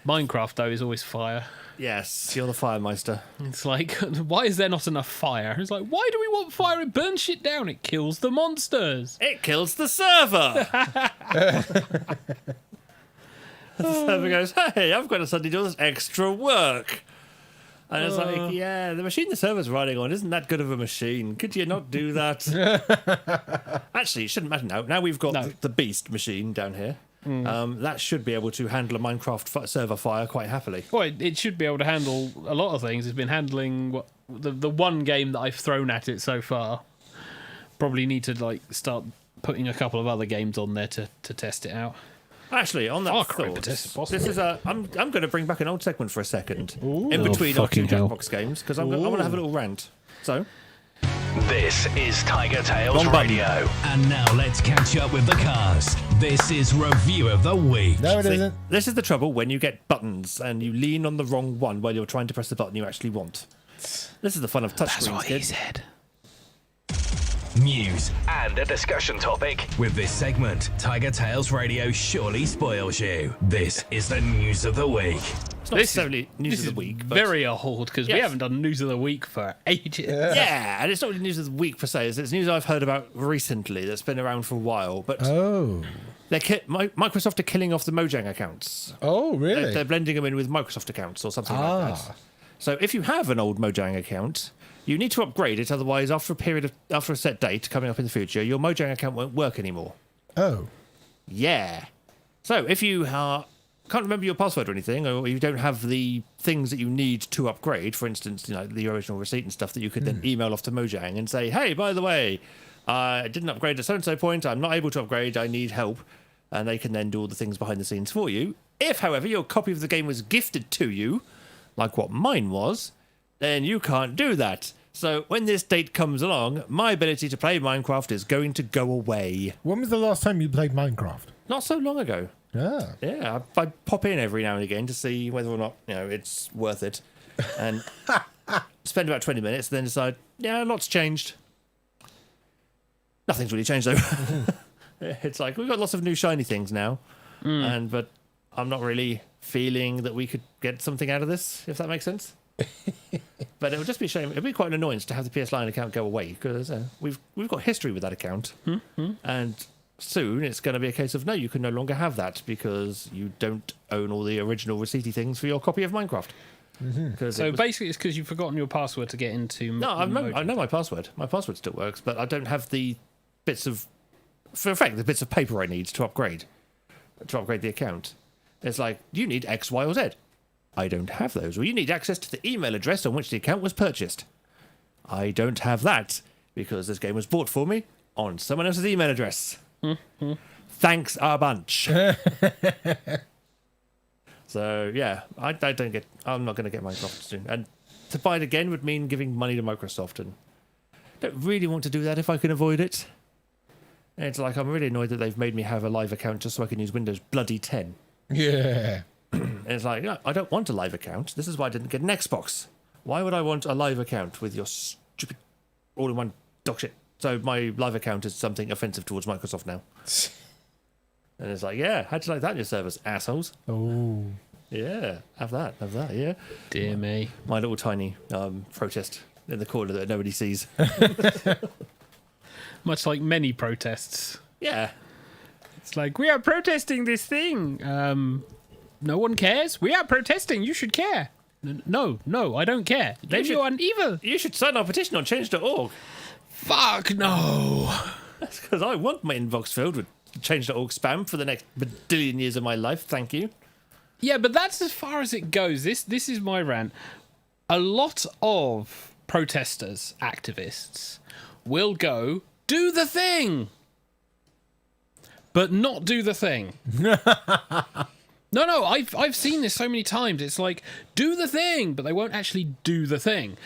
Minecraft, though, is always fire. Yes, you're the Firemeister. It's like, why is there not enough fire? It's like, why do we want fire? It burns shit down. It kills the monsters. It kills the server. The server goes, hey, I've got to suddenly do all this extra work. And it's like, yeah, the machine the server's running on isn't that good of a machine. Could you not do that? Actually, it shouldn't matter now. Now we've got the Beast machine down here. That should be able to handle a Minecraft server fire quite happily. Well, it should be able to handle a lot of things. It's been handling the one game that I've thrown at it so far. Probably need to like start putting a couple of other games on there to test it out. Actually, on that thought, this is I'm going to bring back an old segment for a second in between our two Jackbox games because I want to have a little rant. So. This is TigerTails Radio. And now let's catch up with the cast. This is Review of the Week. No, it isn't. This is the trouble when you get buttons and you lean on the wrong one while you're trying to press the button you actually want. This is the fun of touchscreens. That's what he said. News and a discussion topic. With this segment, TigerTails Radio surely spoils you. This is the News of the Week. It's not necessarily News of the Week. But Very old because we haven't done News of the Week for ages. Yeah, and it's not really News of the Week per se. It's news I've heard about recently that's been around for a while. But Microsoft are killing off the Mojang accounts. Oh, really? They're blending them in with Microsoft accounts or something like that. So if you have an old Mojang account, you need to upgrade it. Otherwise, after a set date coming up in the future, your Mojang account won't work anymore. Oh. Yeah. So if you can't remember your password or anything, or you don't have the things that you need to upgrade, for instance, the original receipt and stuff that you could then email off to Mojang and say, hey, by the way, I didn't upgrade at so-and-so point. I'm not able to upgrade. I need help. And they can then do all the things behind the scenes for you. If, however, your copy of the game was gifted to you, like what mine was, then you can't do that. So when this date comes along, my ability to play Minecraft is going to go away. When was the last time you played Minecraft? Not so long ago. Ah. Yeah, I pop in every now and again to see whether or not it's worth it, and spend about 20 minutes, then decide, yeah, a lot's changed. Nothing's really changed though. It's like we've got lots of new shiny things now, but I'm not really feeling that we could get something out of this, if that makes sense. But it would just be a shame. It'd be quite an annoyance to have the PS Line account go away because we've got history with that account, and soon it's going to be a case of no, you can no longer have that because you don't own all the original receipty things for your copy of Minecraft. So basically, it's because you've forgotten your password to get into. No, I know my password. My password still works, but I don't have the bits of, for a fact, the bits of paper I need to upgrade the account. It's like, you need X, Y, or Z. I don't have those. Well, you need access to the email address on which the account was purchased. I don't have that because this game was bought for me on someone else's email address. Thanks a bunch. So yeah, I'm not going to get Microsoft soon, and to buy it again would mean giving money to Microsoft, and I don't really want to do that if I can avoid it. And it's like I'm really annoyed that they've made me have a live account just so I can use Windows bloody 10. Yeah. And it's like, no, I don't want a live account. This is why I didn't get an Xbox. Why would I want a live account with your stupid all-in-one dog shit? So my live account is something offensive towards Microsoft now. And it's like, yeah, how'd you like that in your service, assholes? Oh. Yeah, have that, yeah. Dear me. My little tiny protest in the corner that nobody sees. Much like many protests. Yeah. It's like, we are protesting this thing. No one cares. We are protesting. You should care. No, I don't care. Then you're an evil. You should sign our petition on change.org. Fuck no. That's because I want my inbox filled with change.org spam for the next badillion years of my life. Thank you. Yeah, but that's as far as it goes. This is my rant. A lot of protesters, activists, will go, do the thing, but not do the thing. No, I've seen this so many times. It's like, do the thing, but they won't actually do the thing.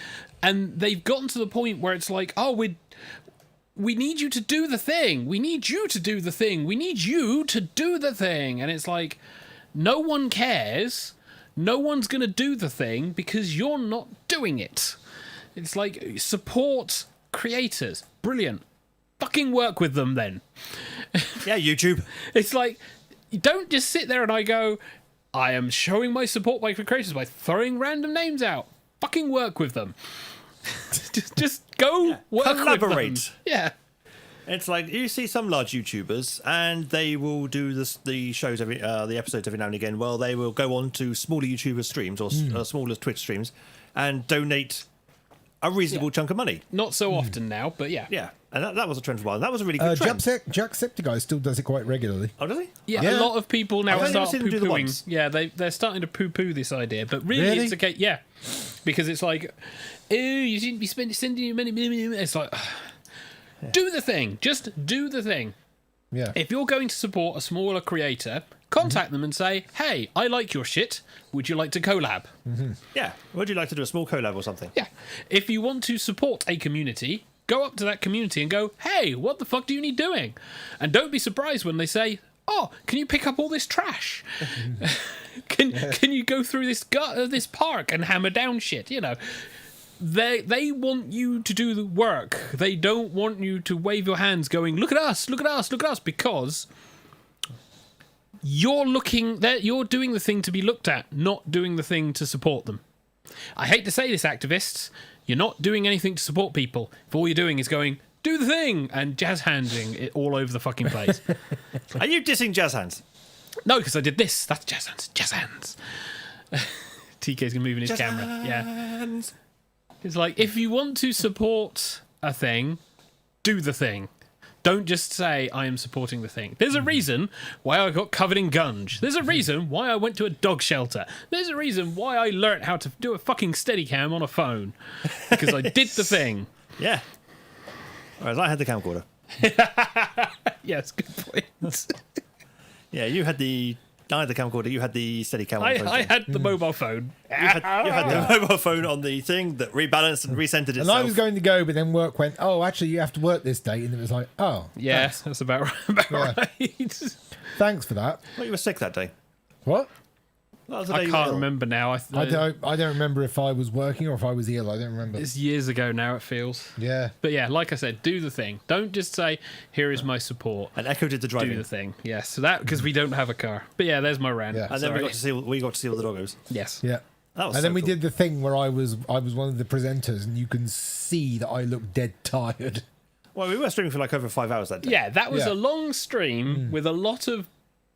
And they've gotten to the point where it's like, oh, we need you to do the thing. We need you to do the thing. We need you to do the thing. And it's like, no one cares. No one's going to do the thing because you're not doing it. It's like, support creators. Brilliant. Fucking work with them then. Yeah, YouTube. It's like, you don't just sit there and I go, I am showing my support by creators by throwing random names out. Fucking work with them. just go work collaborate. with them. Yeah. It's like you see some large YouTubers, and they will do the shows the episodes every now and again. Well, they will go on to smaller YouTuber streams or smaller Twitch streams, and donate a reasonable chunk of money. Not so often now, but yeah. Yeah, and that was a trend for a while. That was a really good trend. Jacksepticeye still does it quite regularly. Oh, does he? Yeah, a lot of people now I've start only seen him do the poo-pooing. once. Yeah, they're starting to poo-poo this idea, but really? It's okay. Yeah, because it's like, oh, you shouldn't be sending you money. It's like, do the thing. Just do the thing. Yeah. If you're going to support a smaller creator, contact them and say, hey, I like your shit. Would you like to collab? Yeah. Would you like to do a small collab or something? Yeah. If you want to support a community, go up to that community and go, hey, what the fuck do you need doing? And don't be surprised when they say, oh, can you pick up all this trash? Can you go through this park and hammer down shit? You know, they want you to do the work. They don't want you to wave your hands going, look at us, look at us, look at us, because you're doing the thing to be looked at, not doing the thing to support them. I hate to say this, activists, you're not doing anything to support people. If all you're doing is going, do the thing, and jazz handsing it all over the fucking place. Are you dissing jazz hands? No, because I did this. That's jazz hands. Jazz hands. TK's gonna move in his Jazz camera. Yeah. hands. It's like, if you want to support a thing, do the thing. Don't just say, I am supporting the thing. There's a reason why I got covered in gunge. There's a reason why I went to a dog shelter. There's a reason why I learnt how to do a fucking Steadicam on a phone. Because I did the thing. Yeah. Whereas I had the camcorder. Yes, good point. Yeah, I had the camcorder, you had the Steadicam. I had the mobile phone. You had the mobile phone on the thing that rebalanced and recentered itself. And I was going to go, but then work went, oh, actually, you have to work this day. And it was like, oh. Yeah, thanks. that's about right. Thanks for that. Well, you were sick that day. What? That was the I day you were can't ill. remember now. I don't remember if I was working or if I was ill. I don't remember. It's years ago now, it feels. Yeah. But yeah, like I said, do the thing. Don't just say, here is my support. And Echo did the driving. Do the thing. Yes. So that, because we don't have a car. But yeah, there's my rant. Yeah. And then we Sorry. got to see all the doggos. Yes. Yeah. That was And so then we cool. did the thing where I was one of the presenters, and you can see that I look dead tired. Well, we were streaming for like over 5 hours that day. Yeah, that was Yeah. a long stream with a lot of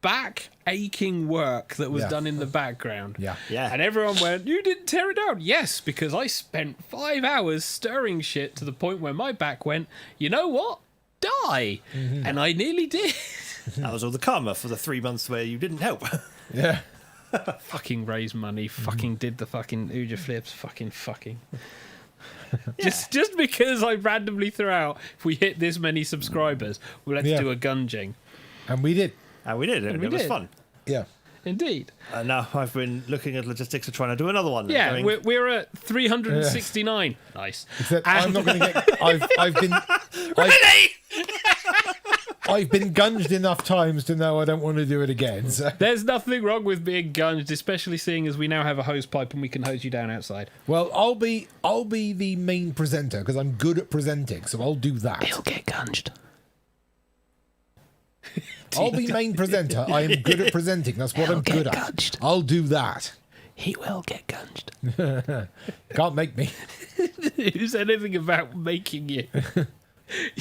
back aching work that was Yeah. done in the background. Yeah. Yeah. And everyone went, you didn't tear it down. Yes, because I spent 5 hours stirring shit to the point where my back went, you know what? Die. And I nearly did. That was all the karma for the 3 months where you didn't help. Yeah. Fucking raised money, fucking did the fucking Uja flips, fucking. Just because I randomly threw out, if we hit this many subscribers, we'll have to Yeah. do a gunging. And we did. And we did, and we it was did. fun. Yeah. Indeed. And now I've been looking at logistics of trying to do another one. and Yeah, going, we're at 369. Nice. Except I'm not going to get. I've been gunged enough times to know I don't want to do it again. So. There's nothing wrong with being gunged, especially seeing as we now have a hose pipe and we can hose you down outside. Well, I'll be the main presenter because I'm good at presenting, so I'll do that. He'll get gunged. I'll be main presenter. I am good at presenting. That's what I'm good at. gunged. I'll do that. He will get gunged. Can't make me. Who said anything about making you?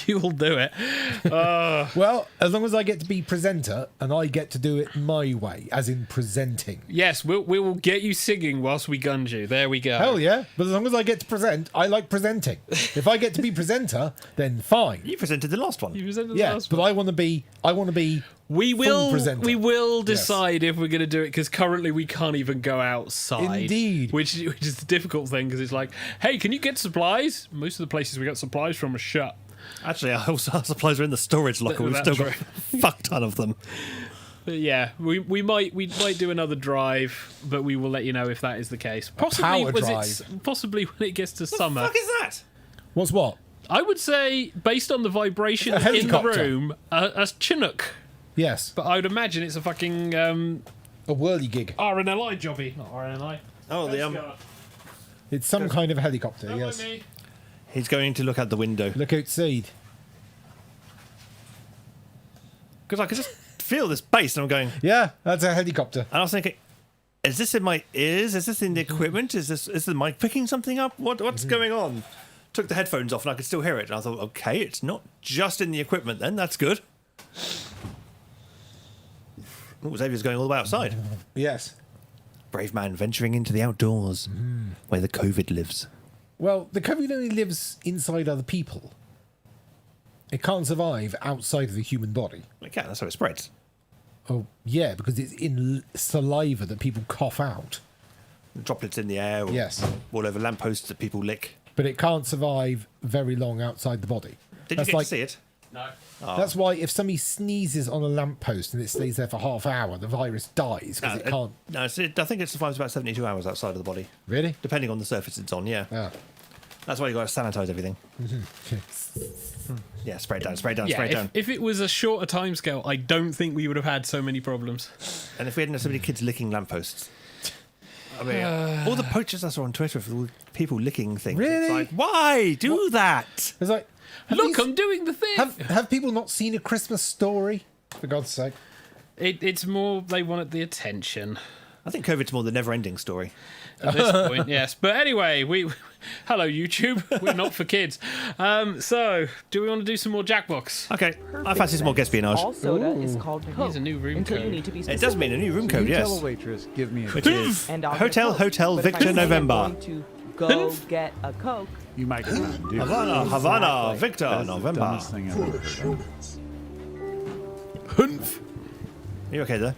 You'll do it. Well, as long as I get to be presenter and I get to do it my way, as in presenting. Yes, we will get you singing whilst we gunge you. There we go. Hell yeah. But as long as I get to present, I like presenting. If I get to be presenter, then fine. You presented the last one. You presented the Yeah, last but one. I want to be We full will presenter. we will decide if we're going to do it because currently we can't even go outside. Indeed. Which is the difficult thing because it's like, hey, can you get supplies? Most of the places we got supplies from are shut. Actually, our supplies are in the storage locker. We've That's still got a fuck ton of them. But yeah, we might do another drive, but we will let you know if that is the case. Possibly power possibly when it gets to summer. What the fuck is that? What's what? I would say, based on the vibration A in the helicopter. room, a Chinook. Yes. But I would imagine it's a fucking A whirly gig. RNLI jobby, not RNLI. Oh, It's some kind of helicopter, Don't yes. mind me. he's going to look out the window Look outside. because I could just feel this bass, and I'm going. Yeah, that's a helicopter. And I was thinking, is this in my ears? Is this in the equipment? Is the mic picking something up? What's going on? Took the headphones off and I could still hear it. And I thought, okay, it's not just in the equipment then. That's good. Oh, Xavier's going all the way outside. Yes. Brave man venturing into the outdoors where the COVID lives. Well, the COVID only lives inside other people. It can't survive outside of the human body. It can, that's how it spreads. Oh, yeah, because it's in saliva that people cough out. Droplets in the air or Yes. all over lampposts that people lick. But it can't survive very long outside the body. Did you get to see it? No. That's why if somebody sneezes on a lamppost and it stays there for half hour, the virus dies because it can't. No, I think it survives about 72 hours outside of the body. Really? Depending on the surface it's on, yeah. Ah. That's why you got to sanitize everything. Yeah, spray it down, spray it down, Yeah, spray it down. if it was a shorter timescale, I don't think we would have had so many problems. And if we hadn't had so many kids licking lampposts. I mean, all the pictures I saw on Twitter of all the people licking things. It's Really? like, why do that? It's like, Look, I'm doing the thing. have people not seen A Christmas Story? For God's sake. It's more they wanted the attention. I think COVID's more the never-ending story. At this point, yes. But anyway, hello YouTube. We're not for kids. So, do we want to do some more Jackbox? Okay, I fancy some more espionage. All soda is called Coke. Here's a new room until you code. need to be It specific. does mean a new room code, You tell yes. a waitress, give me a Which is And I'll get Hotel Coke. Hotel But if I Victor say I'm November. going to go get a Coke. You might go around and do Havana, Havana, Exactly. Victor That's the November. dumbest thing I've ever heard of. Are you okay there?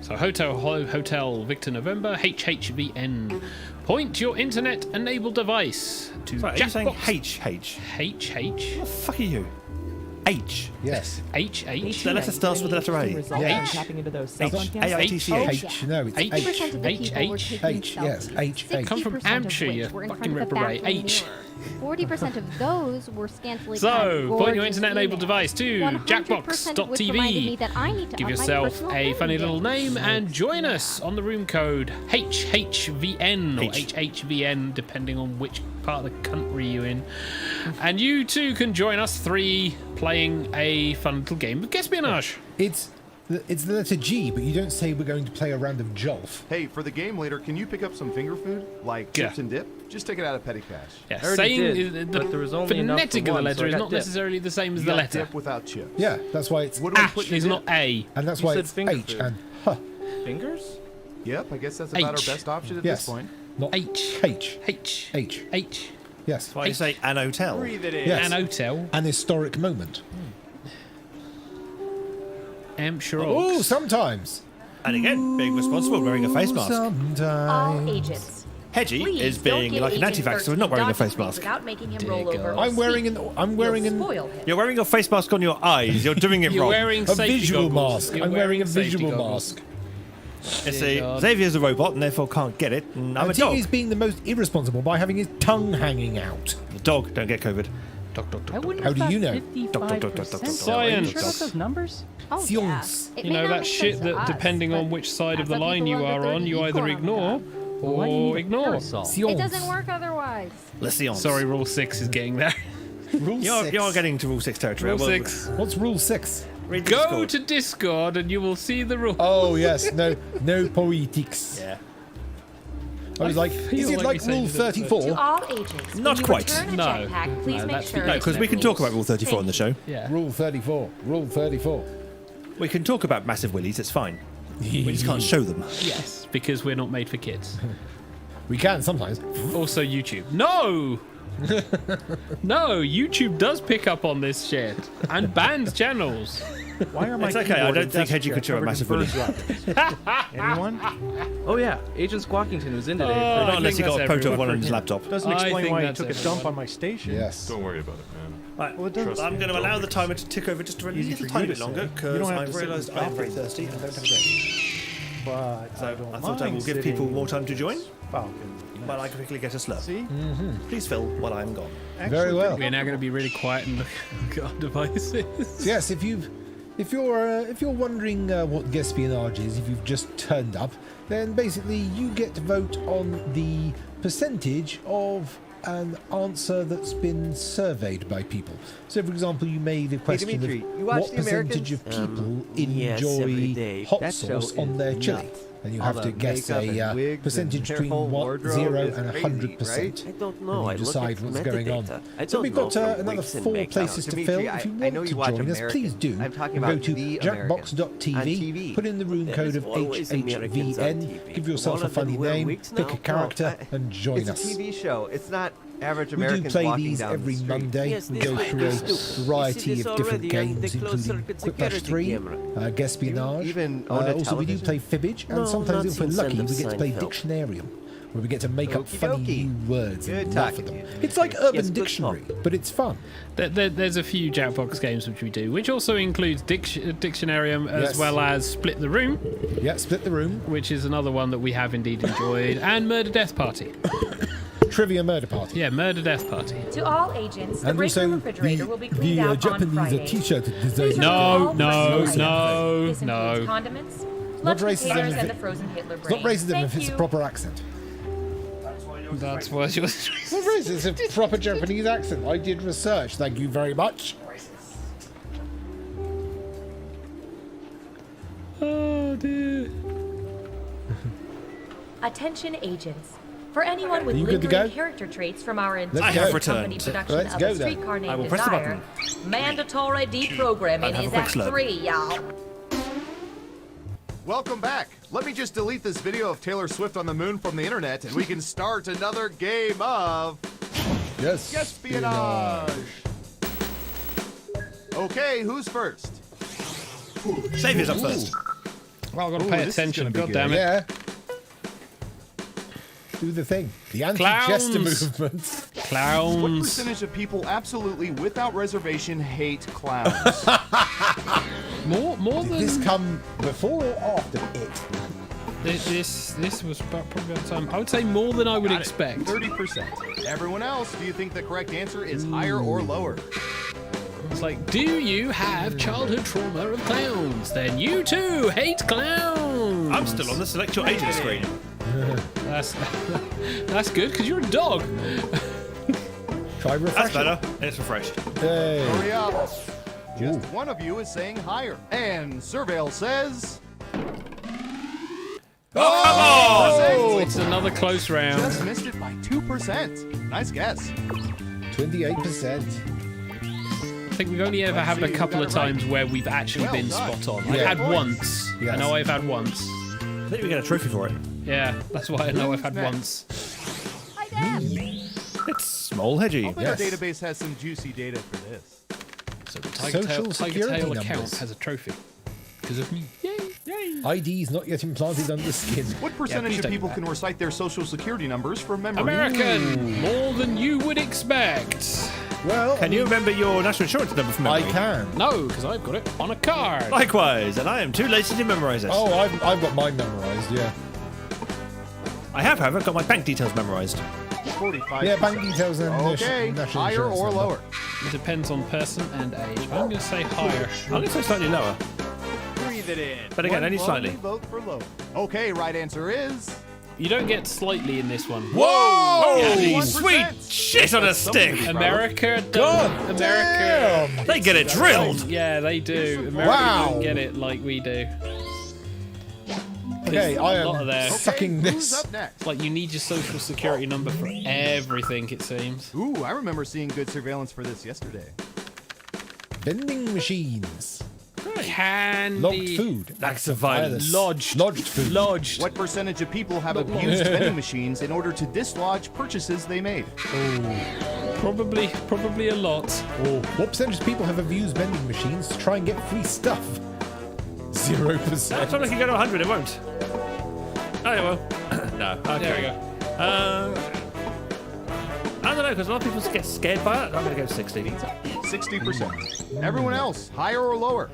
So Hotel Victor November HHVN. Point your internet-enabled device to Sorry, are you saying Jackbox. HH? HH. What the fuck are you? H. Yes. HH. The letter starts with the letter A. Yeah. Tapping into those H. cell phone A-I-T-C-H. H. No, it's H. H. H. H. Yes. H. H. Come from Hampshire, you fucking reprobate. H. 40% of those were scantily So, clad, point your gorgeous internet-enabled females. device to 100% of which reminded me that I need to Give up my yourself personal a funny dating little game. name and join us on the room code HHVN or HHVN, depending on which part of the country you're in. And you too can join us 3 playing a fun little game of Espionage. It's the letter G, but you don't say we're going to play a round of Jolf. Hey, for the game later, can you pick up some finger food? Like chips and dip? Just take it out of petty cash. Yeah, I already saying did, the but there was only enough for phonetic of the one, letter so I is got not dip. necessarily the same as You the got letter. dip without chips. Yeah, that's why it's What do we Ash put in is dip? not A. and that's You why said it's finger H food. and H, Fingers? Yep, I guess that's about H. our best option at Yes. this point. not H. H. H. H. H. Yes. Why you say an hotel? Breathe it in. Yes. An hotel. An historic moment. Sure. Oh, sometimes. And again, being responsible, wearing a face mask. All Sometimes. agents. Hedgie Please is don't being give like an Agent anti-vaxxer with not Burke wearing a face document mask. Without making him Dear roll over God. or I'm wearing speak. an. I'm wearing You'll an. spoil him. You're wearing your face mask on your eyes. You're doing it You're wrong. wearing A safety visual goggles. mask. You're I'm wearing a safety visual goggles. mask. You see, God. Xavier's a robot and therefore can't get it. And I'm a And dog. He's being the most irresponsible by having his tongue hanging out. The dog, don't get COVID. I wouldn't How do you know? 55%. Science. Are you sure about those numbers? Oh, Science. yeah. It You may know not that make shit sense to that us, depending on but which side of the some line people you under are on, 30 you equal either on ignore that. Why do you need or a ignore. parasol? It Science. doesn't work otherwise. Let's Sorry, rule 6 is getting there. Rule You're 6. getting into rule 6 territory. Rule Well, 6. What's rule 6? read the Go Discord. to Discord and you will see the rule. Oh yes, no politics. Yeah. I was like, feel is it like like we rule said it, 34? To all agents, Not when you quite. return a No. jetpack, please No, make that's sure No, it's because we can talk about rule 34 on the show. Yeah. Rule 34. Rule 34. We can talk about massive willies, it's fine. We just can't show them. Yes, because we're not made for kids. We can sometimes. Also YouTube. No! No, YouTube does pick up on this shit and bans channels. Why are my It's okay, I keyboard don't and think desk Hedgie chair could show a covered in massive bird willy. droppings? Anyone? Oh yeah, Agent Squawkington was in today. Oh, Not I unless think he got a that's photo of everyone. one on his laptop. Doesn't I explain think why he that's took a everyone. dump on my station. Yes. Don't worry about it, man. Right, Well, it doesn't- I'm going to allow the timer to tick over just a Easy little for tiny you bit to longer say. You because don't have I've to sit realised with I am very Falcon. thirsty and don't have a drink. But So I don't I thought I will mind give people sitting more time to join, Falcon. but I can quickly get a slurp. See? Please fill while I'm gone. Very well. We're now going to be really quiet and look at our devices. Yes, if you're wondering what Espionage is, if you've just turned up, then basically you get to vote on the percentage of an answer that's been surveyed by people. So, for example, you made a question Dimitri, of you watch what The percentage of Americans? people yes, every day. enjoy hot That show sauce on is their chili. nuts. And you All have the to guess makeup a and wigs percentage and their between whole what, wardrobe 0 is and crazy, 100%. right? I don't know. And I you look decide at what's going on. metadata. I So don't we've know got from another wigs and 4 makeup. places to Dimitri, fill. If you I want know to you watch join us, Americans. please do. I'm talking Go about to the Americans. On jackbox.tv, TV. put in the room There code is of always Americans on HHVN, TV. give yourself One a of them funny wear name, wigs pick now? a character, No, and join it's us. a TV show. It's not average We do Americans play walking these down every the street. Monday. Yes, We this go way, through this a too. You see variety this of different already on games, the closed including circuit Quick Dash security 3, camera. Espionage. even own a Also, we do television? play Fibbage, and No, sometimes, not if we're since lucky, End we of get to play Seinfeld. Dictionarium, where we get to make up Okie funny dokie. new words Good and laugh at talking them. to you. It's like Urban Yes, good Dictionary, but it's fun. There's a few Jackbox games which we do, which also includes Dictionarium as Yes. well as Split the Room, Yeah, Split the Room, which is another one that we have indeed enjoyed, and Murder Death Party. Trivia Murder Party. Yeah, Murder Death Party. To all agents, the And break room also refrigerator will be cleaned the out on Japanese Friday. t-shirt design. Please No, remove all no, personal items. no, This no. includes condiments, Not lunch racism containers, if and it- the frozen Hitler It's not brain. racism Thank if it's you. a proper accent. That's what you was. It's not racist, it's a proper Japanese accent. I did research, thank you very much. Oh dear. Attention agents. For anyone with Are you good to lingering go? character traits from our Let's entire go. company returned. production Let's of go A then. Streetcar I Named will press the Desire, mandatory deprogramming have a is quick at slurp. 3, y'all. Welcome back. Let me just delete this video of Taylor Swift on the moon from the internet and we can start another game of Yes. espionage. Okay, who's first? Xavier's up first. Well, I've got to Ooh, pay this is attention. gonna be God good. damn it. Yeah. Do the thing. The anti-Jester Clowns. movement. What Clowns. percentage of people absolutely without reservation hate clowns? More Did than this come before or after it? This was probably about time. I would say more than I would expect. 30%. Everyone else, do you think the correct answer is higher or lower? It's like, do you have childhood trauma of clowns? Then you too hate clowns. I'm still on the select your agent screen. That's good because you're a dog. Try refresh. That's better. It's refreshed. Hey. Hurry up. Just one of you is saying higher. And Surveil says... Oh, it's another close round. Just missed it by 2%. Nice guess. 28%. I think we've only ever had a couple of times where we've actually been spot on. I've had once. Yes. I know I've had once. I think we get a trophy for it. Yeah, that's why I know I've had once. It's small hedgy. I bet our database has some juicy data for this. So the Social security TigerTail account numbers. has a trophy. Because of me. Yay! IDs not yet implanted under skin. What percentage of people can recite their social security numbers from memory? American! More than you would expect. Well, Can you remember your national insurance number from memory? I can. No, because I've got it on a card. Likewise, and I am too lazy to memorise it. Oh, I've got mine memorised, yeah. I have, however, got my bank details memorised. 45%. Yeah, bank details and Okay, national higher insurance or number. lower? It depends on person and age. I'm going to say higher. I'm going to say slightly lower. Breathe it in. But again, One only lonely slightly. vote for lower. Okay, right answer is... You don't get slightly in this one. Whoa! Yeah, You 1%. sweet shit on a stick! America God America. damn! They get it drilled! Yeah, they do. America Wow. don't get it like we do. Okay, I a lot of there. am sucking Who's this. up next? Like you need your social security number for everything, it seems. Ooh, I remember seeing good surveillance for this yesterday. Vending machines. Candy. Logged food. Acts of violence. Lodged. Lodged food. Lodged. What percentage of people have abused vending machines in order to dislodge purchases they made? Probably a lot. Oh, what percentage of people have abused vending machines to try and get free stuff? 0%. It's not like you go to 100, it won't. Oh, it will. No. Okay. There we go. I don't know, because a lot of people get scared by it. I'm going to go 60. 60%. Everyone else, higher or lower?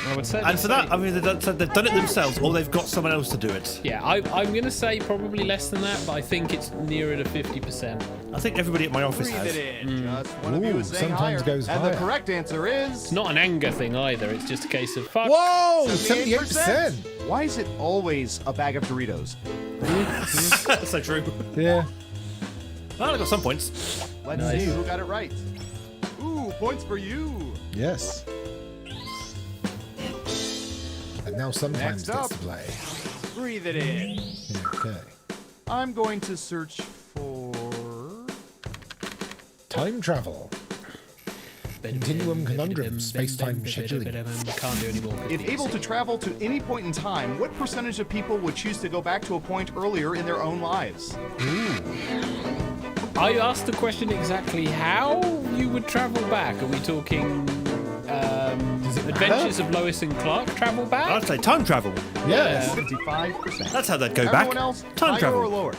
I would say. And for that, I mean, they've done it themselves, or they've got someone else to do it. Yeah, I'm going to say probably less than that, but I think it's nearer to 50%. I think everybody at my office Breathe has. it in. Just one of you Ooh, is saying sometimes higher. goes and higher. the correct answer is... It's not an anger thing either. It's just a case of fuck. Whoa! 78%. Why is it always a bag of Doritos? That's so true. Yeah. Well, I got some points. Let's see who got it right. Ooh, points for you. Yes. And now sometimes Next up. gets to play. Breathe it in. Okay. I'm going to search for... Time travel. Continuum conundrum. Space-time scheduling. Can't do any more. If able to travel to any point in time, what percentage of people would choose to go back to a point earlier in their own lives? I asked the question exactly how you would travel back. Are we talking Adventures of Lois and Clark travel back? I'd say time travel. Yes. 55%. That's how they'd go Everyone back. else, Time higher travel. or lower?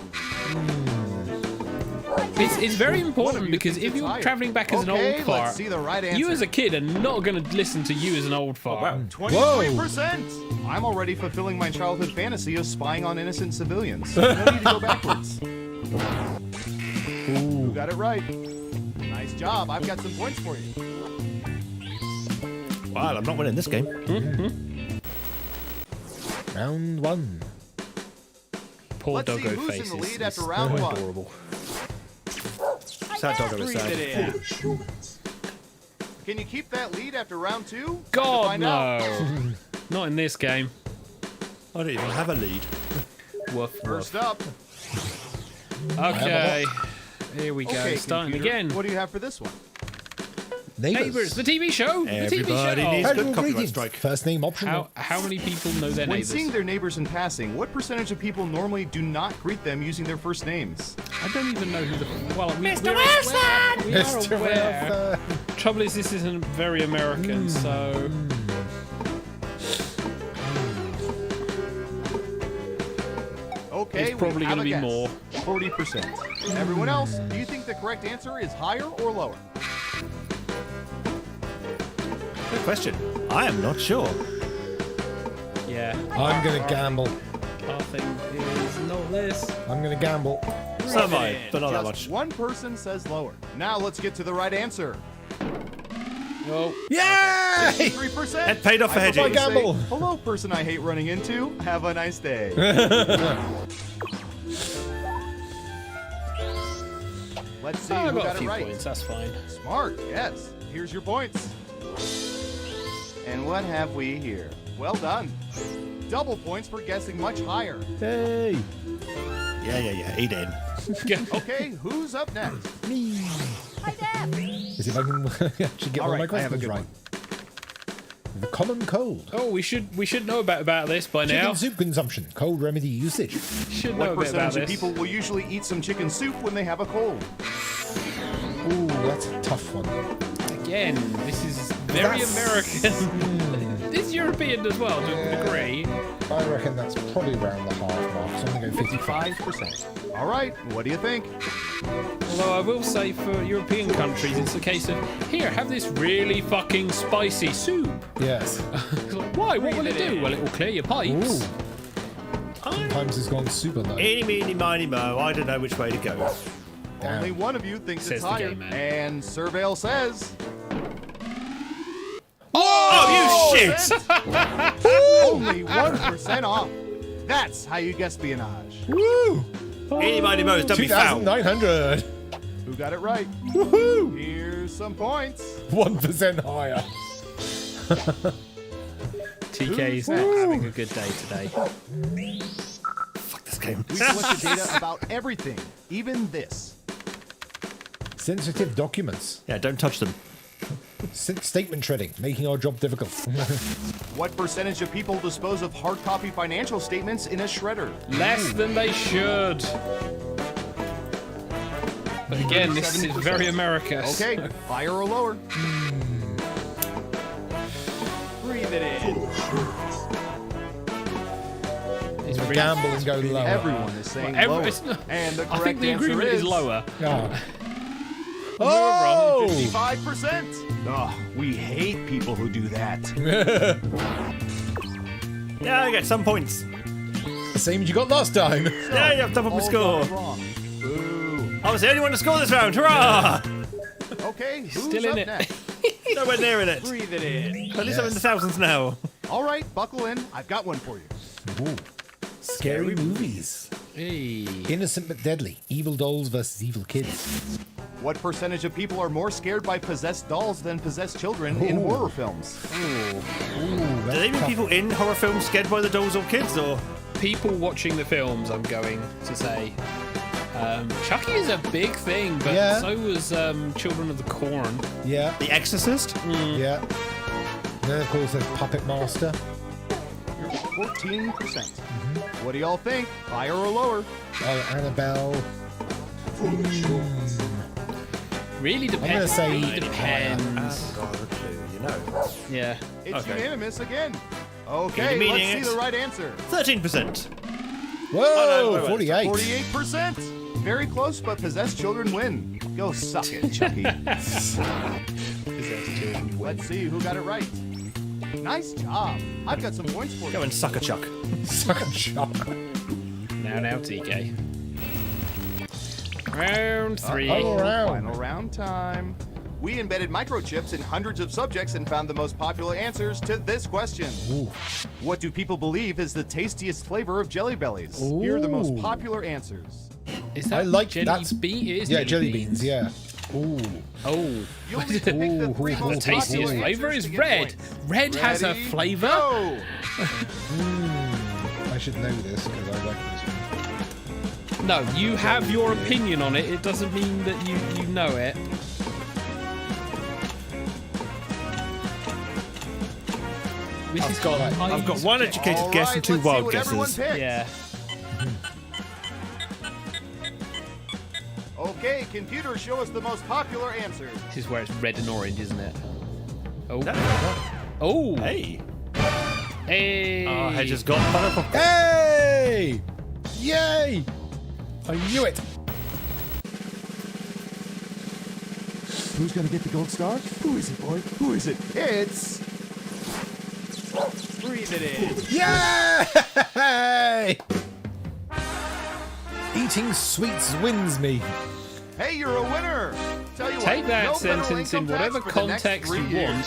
It's very important you because thinks if it's you're higher. traveling back as an Okay, old fart, let's see the right answer. you as a kid are not going to listen to you as an old fart. 23%. I'm already fulfilling my childhood fantasy of spying on innocent civilians. No need to go backwards. Who got it right? Nice job. I've got some points for you. Well, I'm not winning this game. Round one. Poor Let's see doggo who's faces. in the lead after round one. Adorable. Sad doggo is Breathe sad. it in. Can you keep that lead after round two? Time to God, find out. no. Not in this game. I don't even have a lead. Woof, First woof. up. Okay. Here we go. Okay, Starting computer, again. What do you have for this one? Neighbours, the TV show. The TV Everybody show. needs Casual good copyright greetings. strike. First name optional. How many people know their When neighbours? seeing their neighbors in passing, what percentage of people normally do not greet them using their first names? I don't even know who the. Well, Mr. we're aware. We are Mr. aware. Wilson. Trouble is, this isn't very American, so. Okay, It's probably going gonna to be more. 40%. Everyone else, do you think the correct answer is higher or lower? Good question. I am not sure. Yeah. I'm going to gamble. Pathing is not this. I'm going to gamble. So am I, but not that Just much. one person says lower. Now let's get to the right answer. Oh. Yay! 3%. It paid off for hedging. My gamble. Hello, person I hate running into. Have a nice day. Let's see I who got got a it few right. points, that's fine. Smart, yes. Here's your points. And what have we here? Well done. Double points for guessing much higher. Hey. Yeah. Eat in. Okay, who's up next? Hi, Dad. Let's see if I can actually get All one of my right, I have a questions good right. The common cold. Oh, we should know about this by now. Chicken soup consumption. Cold remedy usage. Should know What a bit about percentage of this. people will usually eat some chicken soup when they have a cold? Ooh, that's a tough one. Again, this is very That's- American. It's European as well, to a degree. I reckon that's probably around the half mark, so I'm going to go 55. 5%. All right, what do you think? Although I will say for European countries, it's a case of, here, have this really fucking spicy soup. Yes. It's like, why? What will it do? Well, it will clear your pipes. Ooh. Sometimes it's gone super low. Eeny, meeny, miny, mo. I don't know which way to go. Only one of you thinks Says it's the higher. game man. And Surveil says... Oh, you shit! Only 1% off. That's how you guess espionage. Woo! Eeny, miny, mo. Don't be foul. 2,900. Who got it right? Woohoo! Here's some points. 1% higher. TK's having a good day today. Fuck this game. We collected data about everything, even this. Sensitive documents. Yeah, don't touch them. Statement shredding, making our job difficult. What percentage of people dispose of hard copy financial statements in a shredder? Less than they should. But again, this is 70%. very America. Okay, higher or lower? Breathe it in. It's We really- gamble and go lower. Everyone is saying Well, lower. it's not- And the I correct think the answer agreement is is lower. Oh. Oh! 55%. Oh, we hate people who do that. Yeah, I get some points. Same as you got last time. Yeah, you have double my All score. gone wrong. Boo. I was the only one to score this round. Hurrah! Okay, who's Still in up it. next? Nowhere near in it. Breathe it in. At least I'm in the thousands now. All right, buckle in. I've got one for you. Ooh. Scary movies. Hey. Innocent but deadly. Evil dolls versus evil kids. What percentage of people are more scared by possessed dolls than possessed children in horror films? Ooh, Do that's they even tough. people in horror films scared by the dolls or kids, or? People watching the films, I'm going to say. Chucky is a big thing, but Yeah. so was Children of the Corn. Yeah, The Exorcist? yeah. Then, of course, there's Puppet Master. You're 14%. What do y'all think? Higher or lower? Oh, Annabelle. Really gonna depends. say Really depends. got a clue, you know. Yeah. It's Okay. unanimous again. Okay, Any let's meaning see it? the right answer. 13%. Whoa, Oh, no, wait, 48. 48%. Very close, but possessed children win. Go suck it, Chucky. Let's see who got it right. Nice job. I've got some points for Go you. and suck a chuck. Suck a chuck. Now, TK. Round 3. Oh, round. Final round time. We embedded microchips in hundreds of subjects and found the most popular answers to this question. Ooh. What do people believe is the tastiest flavor of Jelly Bellies? Here are the most Ooh. popular answers. Is that I like jelly that's bean? It is yeah, jelly beans. Yeah. Ooh. Oh. You'll need to pick the three Ooh, most The tastiest popular flavour answers is to get red. points. Red has a Ready, flavour? go. I should know this because I like this one. No, you have your opinion on it. It doesn't mean that you know it. This has got. I've got one educated All guess right, and two let's see wild what everyone guesses. picked. Yeah. Okay, computer, show us the most popular answers. This is where it's red and orange, isn't it? Oh. No. Oh. Hey. Hey. Our hedge has got pineapple. Hey! Yay! I knew it. Who's gonna get the gold star? Who is it, boy? Who is it? It's... Breathe it in. Yay! Eating sweets wins me. Hey, you're a winner. Tell you Take what, that no federal sentence in income tax whatever for the next context 3 you years. want.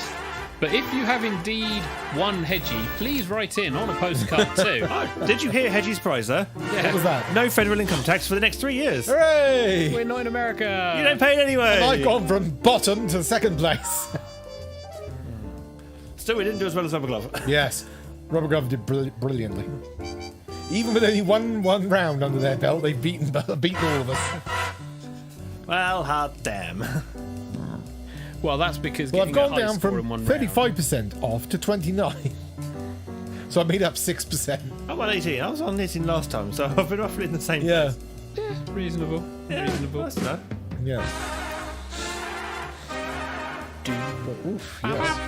But if you have indeed won Hedgie, please write in on a postcard too. Oh, did you hear Hedgie's prize there? Yeah. What was that? No federal income tax for the next 3 years. Hooray! We're not in America. You don't pay it anyway. And I've gone from bottom to second place. Still, we didn't do as well as Rubber Glove. Yes, Rubber Glove did brilliantly. Even with only one round under their belt, they've beaten all of us. Well, hot damn. Well, that's because Well, I've getting a gone high down score from in one 35% off to 29. So I made up 6%. I'm on 18. I was on 18 last time, so I've been roughly in the same Yeah, place. round. Yeah, reasonable. Yeah, Reasonable. that's enough. yeah. Oof, yes.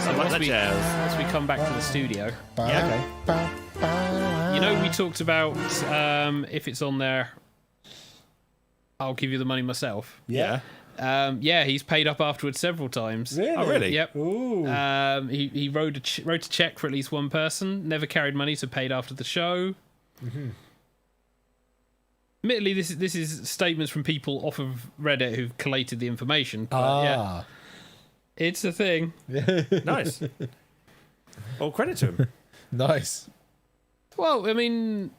So like that jazz. once we come back to the studio, Yeah, you know, we talked about if it's on there, I'll give you the money myself. Yeah. Yeah, he's paid up afterwards several times. Really? Oh, really? Yep. Ooh. He wrote a check for at least one person. Never carried money, so paid after the show. Mm-hmm. Admittedly, this is statements from people off of Reddit who've collated the information. But yeah, it's a thing. Nice. All credit to him. Nice. Well, I mean,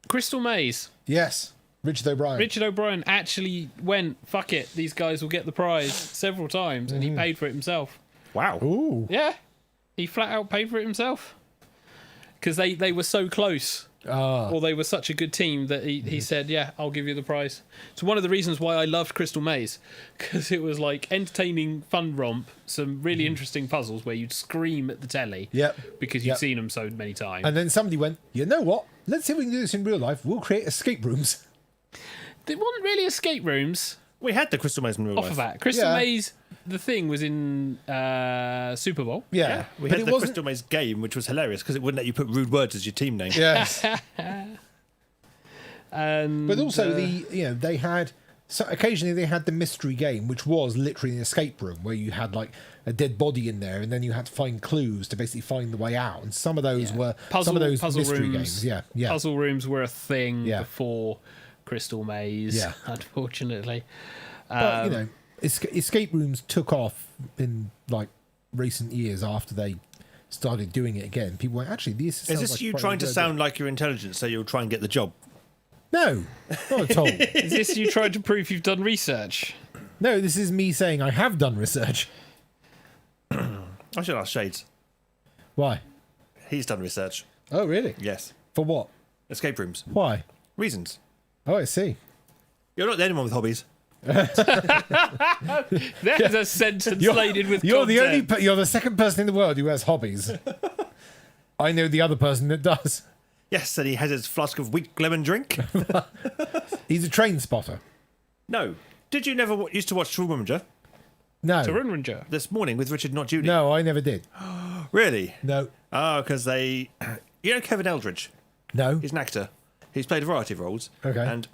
Crystal Maze. Yes, Richard O'Brien. Richard O'Brien actually went, fuck it, these guys will get the prize several times, and he paid for it himself. Wow. Ooh. Yeah, he flat out paid for it himself. Because they were so close, or they were such a good team that he said, yeah, I'll give you the prize. It's one of the reasons why I loved Crystal Maze, because it was like entertaining, fun romp, some really interesting puzzles where you'd scream at the telly because you'd seen them so many times. And then somebody went, you know what? Let's see if we can do this in real life. We'll create escape rooms. There wasn't really escape rooms. We had the Crystal Maze in real Off life. of that. Crystal Maze, the thing was in Super Bowl. Yeah. We But had it the wasn't... Crystal Maze game, which was hilarious because it wouldn't let you put rude words as your team name. Yes. And, But also they had... So occasionally they had the mystery game, which was literally an escape room where you had like a dead body in there, and then you had to find clues to basically find the way out. And some of those were some of those mystery rooms, games. Yeah. Puzzle rooms were a thing before Crystal Maze. Yeah. Unfortunately, But escape rooms took off in like recent years after they started doing it again. People went, actually, this Is this you trying to sound like you're intelligent so you'll try and get the job? No, not at all. Is this you trying to prove you've done research? No, this is me saying I have done research. I should ask Shades. Why? He's done research. Oh, really? Yes. For what? Escape rooms. Why? Reasons. Oh, I see. You're not the only one with hobbies. There's a sentence loaded with You're content. you're the second person in the world who has hobbies. I know the other person that does. Yes, and he has his flask of weak lemon drink. He's a train spotter. No. Did you never used to watch True Womager? No. Ranger. This morning with Richard Not Judy? No, I never did. Really? No. Oh, because they... You know Kevin Eldridge? No. He's an actor. He's played a variety of roles. Okay. And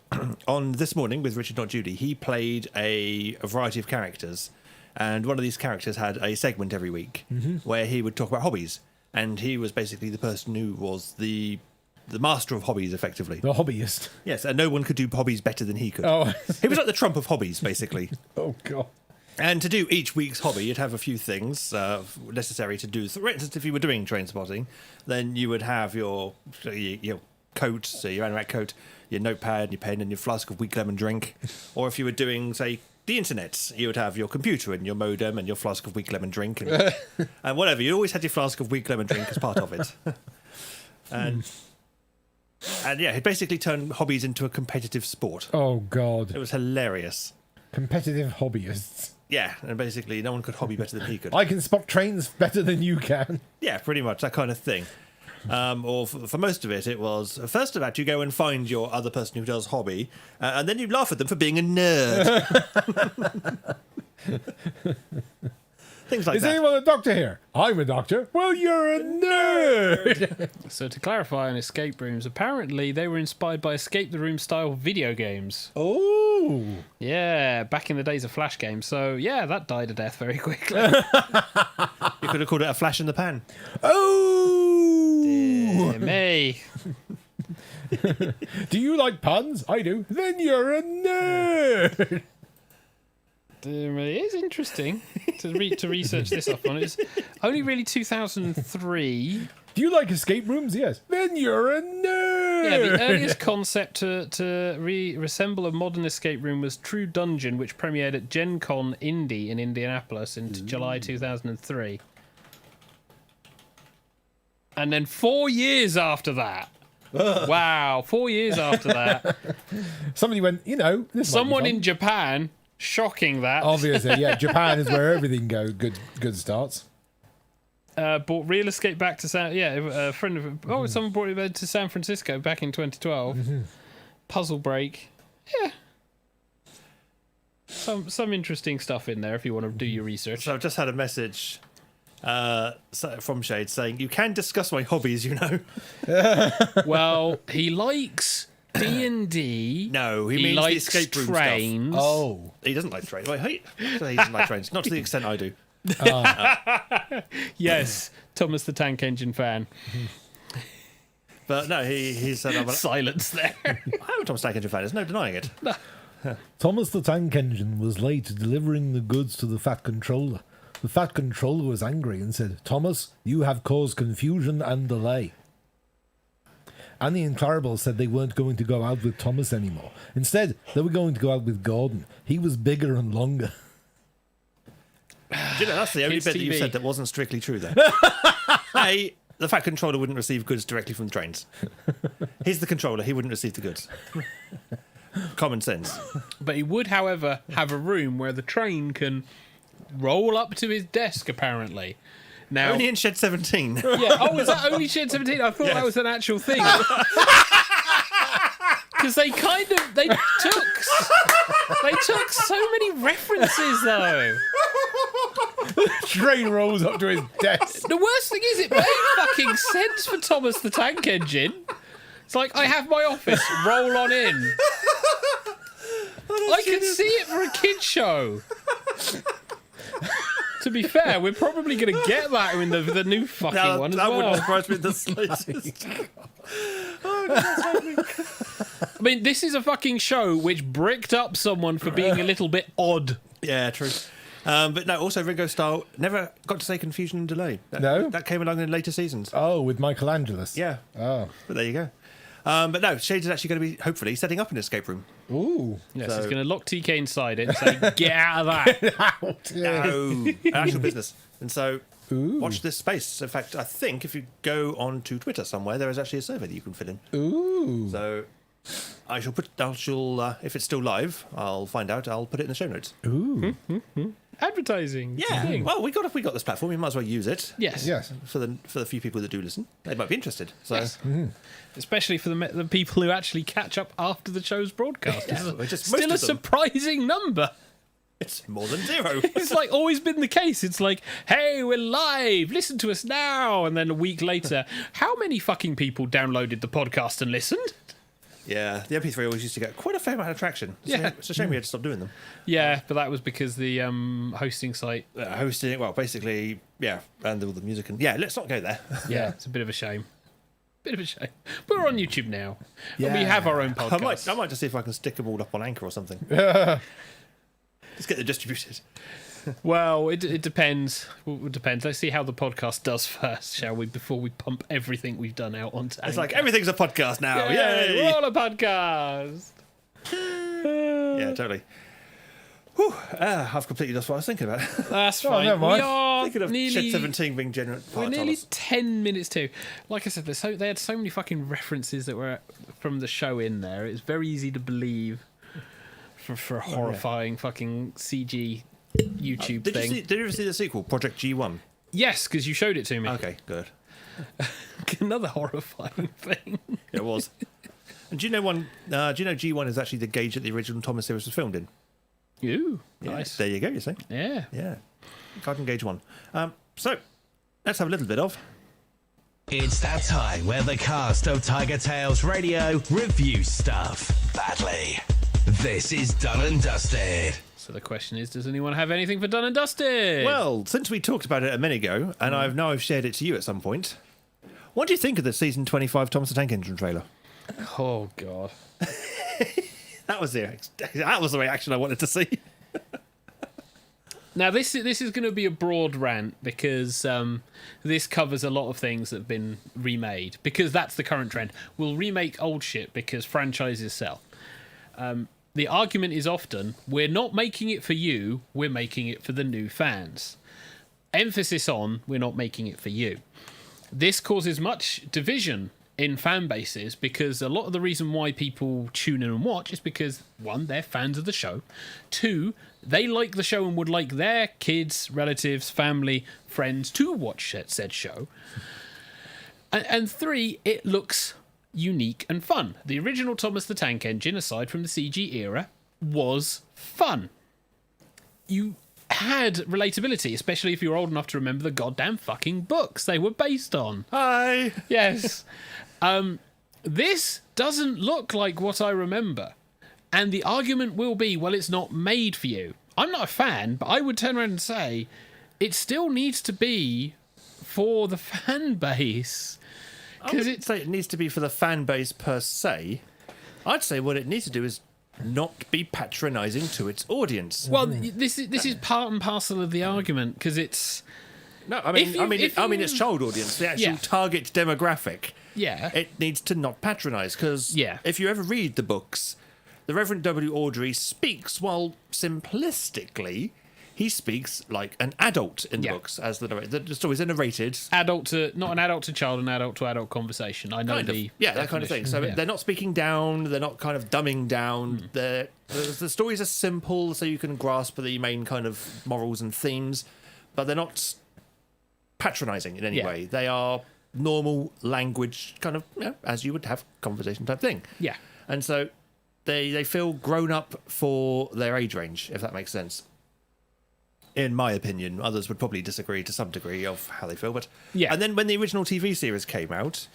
on This Morning with Richard Not Judy, he played a variety of characters. And one of these characters had a segment every week where he would talk about hobbies. And he was basically the person who was the master of hobbies, effectively. The hobbyist. Yes, and no one could do hobbies better than he could. Oh. He was like the Trump of hobbies, basically. Oh, God. And to do each week's hobby, you'd have a few things necessary to do. For instance, if you were doing train spotting, then you would have your coat, so your anorak coat, your notepad, your pen, and your flask of weak lemon drink. Or if you were doing, say, the internet, you would have your computer and your modem and your flask of weak lemon drink. And whatever, you always had your flask of weak lemon drink as part of it. And yeah, it basically turned hobbies into a competitive sport. Oh, God. It was hilarious. Competitive hobbyists. Yeah, and basically no one could hobby better than he could. I can spot trains better than you can. Yeah, pretty much, that kind of thing. Or for most of it, it was, first of all, you go and find your other person who does hobby, and then you laugh at them for being a nerd. Things like Is that. anyone a doctor here? I'm a doctor. Well, you're a nerd. So to clarify on escape rooms, apparently they were inspired by escape the room style video games. Oh. Yeah, back in the days of flash games. So yeah, that died a death very quickly. You could have called it a flash in the pan. Oh. Ooh. Me. Do you like puns? I do. Then you're a nerd. It is interesting to research this up on. It's only really 2003. Do you like escape rooms? Yes. Then you're a nerd. Yeah, the earliest concept to resemble a modern escape room was True Dungeon, which premiered at Gen Con Indy in Indianapolis in July 2003. And then 4 years after that. Wow, 4 years after that. Somebody went, this Someone in Japan, shocking that. Obviously, yeah. Japan is where everything good starts. Brought Real Escape back to a friend of someone brought it to San Francisco back in 2012. Puzzle Break, yeah. Some interesting stuff in there if you want to do your research. So I've just had a message from Shade saying, you can discuss my hobbies, Well, he likes D&D. No, he means likes the escape room trains. stuff. Oh. He doesn't like trains. Wait, he doesn't like trains. Not to the extent I do. Yes, Thomas the Tank Engine fan. But no, he said... Silence there. I'm a Thomas the Tank Engine fan. There's no denying it. No. Thomas the Tank Engine was late delivering the goods to the Fat Controller. The Fat Controller was angry and said, Thomas, you have caused confusion and delay. Annie and Clarabelle said they weren't going to go out with Thomas anymore. Instead, they were going to go out with Gordon. He was bigger and longer. Do you know, that's the only Kids bit that you TV. said that wasn't strictly true there. A, the Fat Controller wouldn't receive goods directly from the trains. He's the controller. He wouldn't receive the goods. Common sense. But he would, however, have a room where the train can roll up to his desk, apparently. Now, Only in Shed 17. Yeah. Oh, is that only Shed 17? I thought that was an actual thing. Because they took so many references, though. Train rolls up to his desk. The worst thing is, it made fucking sense for Thomas the Tank Engine. It's like, I have my office, roll on in. I can see it for a kid's show. To be fair, we're probably going to get that in the new fucking one as well. That wouldn't surprise me in the slightest. I mean, this is a fucking show which bricked up someone for being a little bit odd. Yeah, true. But no, also Ringo Starr never got to say confusion and delay. That came along in later seasons. Oh, with Michelangelis. Yeah. Oh. But there you go. But no, Shades is actually going to be, hopefully, setting up an escape room. Ooh. Yes, he's going to lock TK inside it and say, get out of that. No. Actual business. And so, watch this space. In fact, I think if you go on to Twitter somewhere, there is actually a survey that you can fill in. Ooh. So, I shall if it's still live, I'll find out. I'll put it in the show notes. Ooh. Advertising. Yeah. Well, we got this platform. We might as well use it. Yes. Yes. For the few people that do listen, they might be interested. So, Yes. Especially for the people who actually catch up after the show's broadcast. It's still a surprising number. It's more than zero. It's like always been the case. It's like, hey, we're live. Listen to us now. And then a week later, how many fucking people downloaded the podcast and listened? Yeah, the MP3 always used to get quite a fair amount of traction. It's a shame we had to stop doing them. Yeah, but that was because the hosting site... basically, yeah, and all the music. And yeah, let's not go there. Yeah, it's a bit of a shame. But we're on YouTube now. And we have our own podcast. I might just see if I can stick them all up on Anchor or something. Just get them distributed. Well, it depends. It depends. Let's see how the podcast does first, shall we? Before we pump everything we've done out onto Anchor. It's like everything's a podcast now. Yay! Yay! We're all a podcast. Yeah, totally. Whew, I've completely lost what I was thinking about. That's fine. never mind. We are Thinking of nearly, Shed 17 being generate. we're nearly 10 minutes to. Like I said, they had so many fucking references that were from the show in there. It's very easy to believe for a horrifying fucking CG YouTube thing. Did you ever see the sequel, Project G1? Yes, because you showed it to me. Okay, good. Another horrifying thing. It was. And do you know G1 is actually the gauge that the original Thomas series was filmed in? Ooh, Yeah, nice. there you go, you see. Yeah. Yeah. Garden Gauge 1. So, let's have a little bit of... It's that time where the cast of TigerTails Radio review stuff badly. This is Done and Dusted. So the question is, does anyone have anything for Done and Dusted? Well, since we talked about it a minute ago, and I've shared it to you at some point, What do you think of the season 25 Thomas the Tank Engine trailer? Oh God. That was the reaction I wanted to see. Now this is going to be a broad rant because this covers a lot of things that have been remade, because that's the current trend. We'll remake old shit because franchises sell. The argument is often, we're not making it for you, we're making it for the new fans. Emphasis on, we're not making it for you. This causes much division in fan bases because a lot of the reason why people tune in and watch is because, one, they're fans of the show. Two, they like the show and would like their kids, relatives, family, friends to watch said show. And three, it looks unique and fun. The original Thomas the Tank Engine, aside from the CG era, was fun. You had relatability, especially if you're old enough to remember the goddamn fucking books they were based on. Hi. Yes. This doesn't look like what I remember. And the argument will be, well, it's not made for you. I'm not a fan, but I would turn around and say it still needs to be for the fan base. I wouldn't say it needs to be for the fan base per se. I'd say what it needs to do is not be patronising to its audience. Well, this is part and parcel of the argument, because it's... No, I mean, it's child audience, the actual target demographic. Yeah. It needs to not patronise, because if you ever read the books, the Reverend W. Awdry speaks, while simplistically, he speaks like an adult in the books, as the stories are narrated. Not an adult to child, an adult to adult conversation. I know that kind of thing. So they're not speaking down, they're not kind of dumbing down. The stories are simple, so you can grasp the main kind of morals and themes, but they're not patronising in any way. They are normal language, kind of as you would have conversation type thing. Yeah. And so they feel grown up for their age range, if that makes sense. In my opinion, others would probably disagree to some degree of how they feel, but And then when the original TV series came out,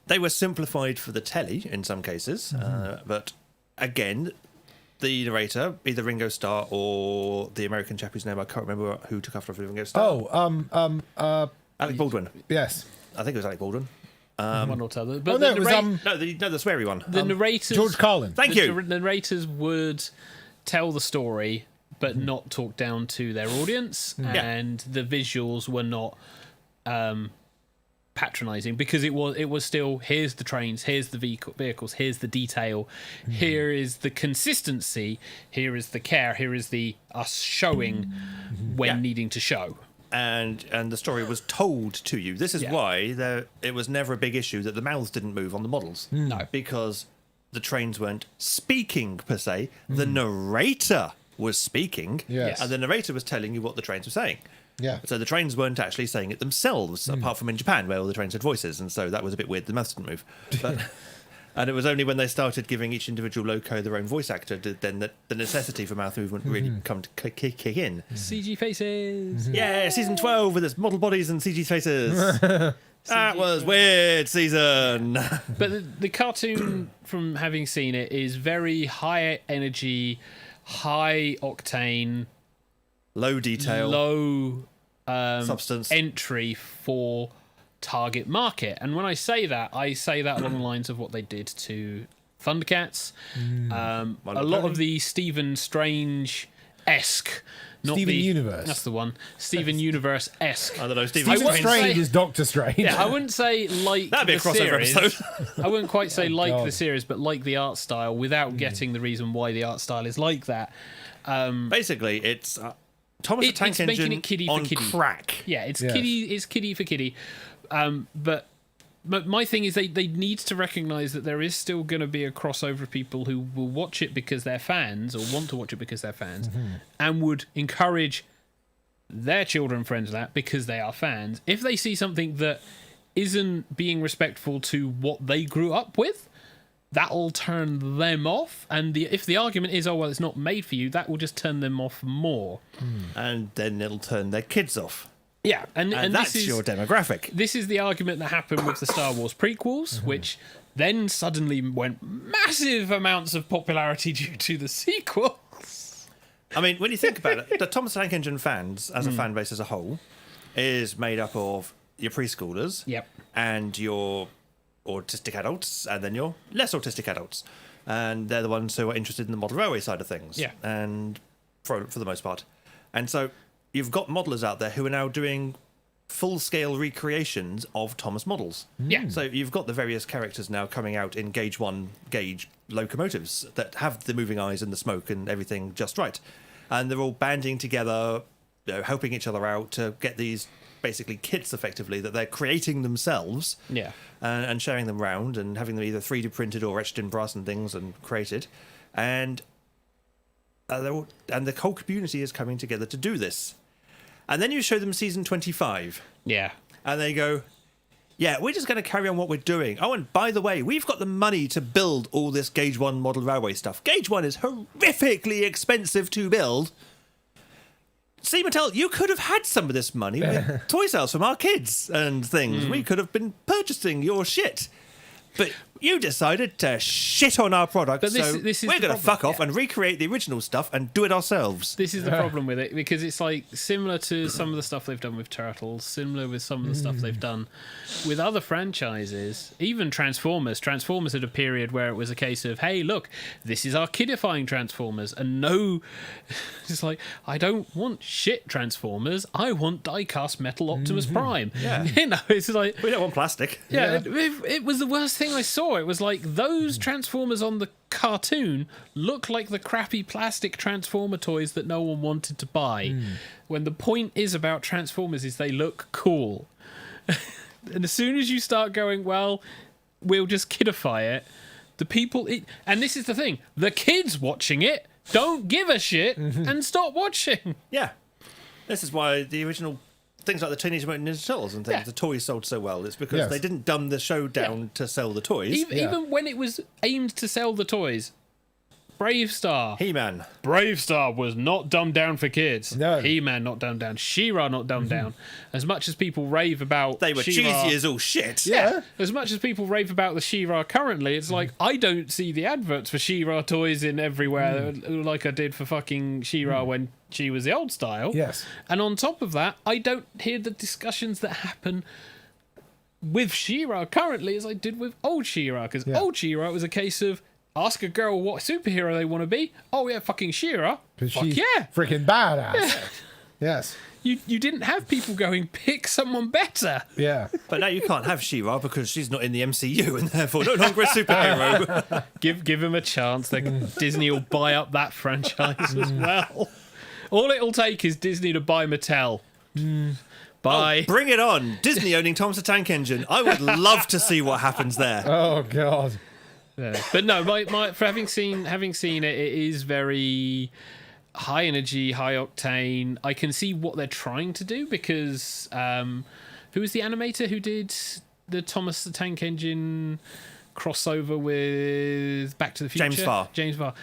they were simplified for the telly in some cases, but again, the narrator, either Ringo Starr or the American chap whose name I can't remember who took after Ringo Starr. Alec Baldwin. Yes, I think it was Alec Baldwin. One or t'other. But it was the sweary one. The narrators, George Carlin. Thank you. The narrators would tell the story, but not talk down to their audience, and the visuals were not patronising, because it was still, here's the trains, here's the vehicles, here's the detail, here is the consistency, here is the care, here is the us showing when needing to show. And the story was told to you. This is why it was never a big issue that the mouths didn't move on the models. No. Because the trains weren't speaking per se. The narrator was speaking, and the narrator was telling you what the trains were saying. Yeah. So the trains weren't actually saying it themselves, apart from in Japan, where all the trains had voices, and so that was a bit weird. The mouths didn't move. But, and it was only when they started giving each individual loco their own voice actor did then that the necessity for mouth movement really come to kick in. CG faces. Yeah, season 12 with its model bodies and CG faces. That was weird season. But the cartoon, from having seen it, is very high energy, high octane, low detail, low substance entry for target market. And when I say that along the lines of what they did to Thundercats, a lot of the Stephen Strange-esque, Steven Universe. That's the one. Steven Universe-esque. I don't know. Stephen Strange is Doctor Strange. Yeah, I wouldn't say like that'd be a crossover episode. I wouldn't quite say like the series, but like the art style, without getting the reason why the art style is like that. Basically, it's Thomas the Tank Engine it kiddie on for kiddie. crack. Yeah, it's kiddie. It's kiddie for kiddie. But my thing is they need to recognise that there is still going to be a crossover of people who will watch it because they're fans, or want to watch it because they're fans, and would encourage their children friends that because they are fans. If they see something that isn't being respectful to what they grew up with, that'll turn them off. And if the argument is, oh well, it's not made for you, that will just turn them off more. And then it'll turn their kids off. Yeah, and that's this is your demographic. This is the argument that happened with the Star Wars prequels, which then suddenly went massive amounts of popularity due to the sequels. I mean, when you think about it, the Thomas the Tank Engine fans, as a fan base as a whole, is made up of your preschoolers, Yep. and your autistic adults, and then your less autistic adults, and they're the ones who are interested in the model railway side of things. Yeah. And for the most part, and so you've got modelers out there who are now doing full-scale recreations of Thomas models. Yeah. So you've got the various characters now coming out in Gauge 1 gauge locomotives that have the moving eyes and the smoke and everything just right. And they're all banding together, helping each other out to get these basically kits effectively that they're creating themselves. Yeah. And sharing them round and having them either 3D printed or etched in brass and things and created. And the whole community is coming together to do this. And then you show them season 25. Yeah. And they go, yeah, we're just going to carry on what we're doing. Oh, and by the way, we've got the money to build all this Gauge 1 model railway stuff. Gauge 1 is horrifically expensive to build. See, Mattel, you could have had some of this money with toy sales from our kids and things. We could have been purchasing your shit. But you decided to shit on our product, But so this is we're the going to problem, fuck off and recreate the original stuff and do it ourselves. This is the problem with it, because it's like similar to some of the stuff they've done with Turtles, similar with some of the stuff they've done with other franchises, even Transformers. Transformers had a period where it was a case of, hey, look, this is our kidifying Transformers, and no, it's like, I don't want shit Transformers, I want die-cast metal Optimus Prime. Yeah. You know, it's like... We don't want plastic. Yeah, it was the worst thing I saw. It was like those Transformers on the cartoon look like the crappy plastic Transformer toys that no one wanted to buy. When the point is about Transformers is they look cool. And as soon as you start going, well, we'll just kidify it, the people... and this is the thing. The kids watching it don't give a shit and stop watching. Yeah. This is why the original... things like the Teenage Mutant Ninja Turtles and things, Yeah. the toys sold so well. It's because Yes. they didn't dumb the show down to sell the toys. Even when it was aimed to sell the toys, Brave Star. He-Man. Brave Star was not dumbed down for kids. No. He-Man not dumbed down. She-Ra not dumbed down. As much as people rave about They were She-Ra, cheesy as all shit. yeah. As much as people rave about the She-Ra currently, it's like I don't see the adverts for She-Ra toys in everywhere like I did for fucking She-Ra when she was the old style. Yes. And on top of that, I don't hear the discussions that happen with She-Ra currently as I did with old She-Ra, because old She-Ra was a case of ask a girl what superhero they want to be. Oh yeah, fucking She-Ra. Fuck She's yeah. freaking badass. Yeah. Yes. You didn't have people going, pick someone better. Yeah. But now you can't have She-Ra because she's not in the MCU and therefore no longer a superhero. Give him a chance. Disney will buy up that franchise as well. All it'll take is Disney to buy Mattel. Bye. Oh, bring it on. Disney owning Thomas the Tank Engine. I would love to see what happens there. Oh God. Yeah. But no, my for having seen it, it is very high energy, high octane. I can see what they're trying to do because who was the animator who did the Thomas the Tank Engine crossover with Back to the Future? James Farr.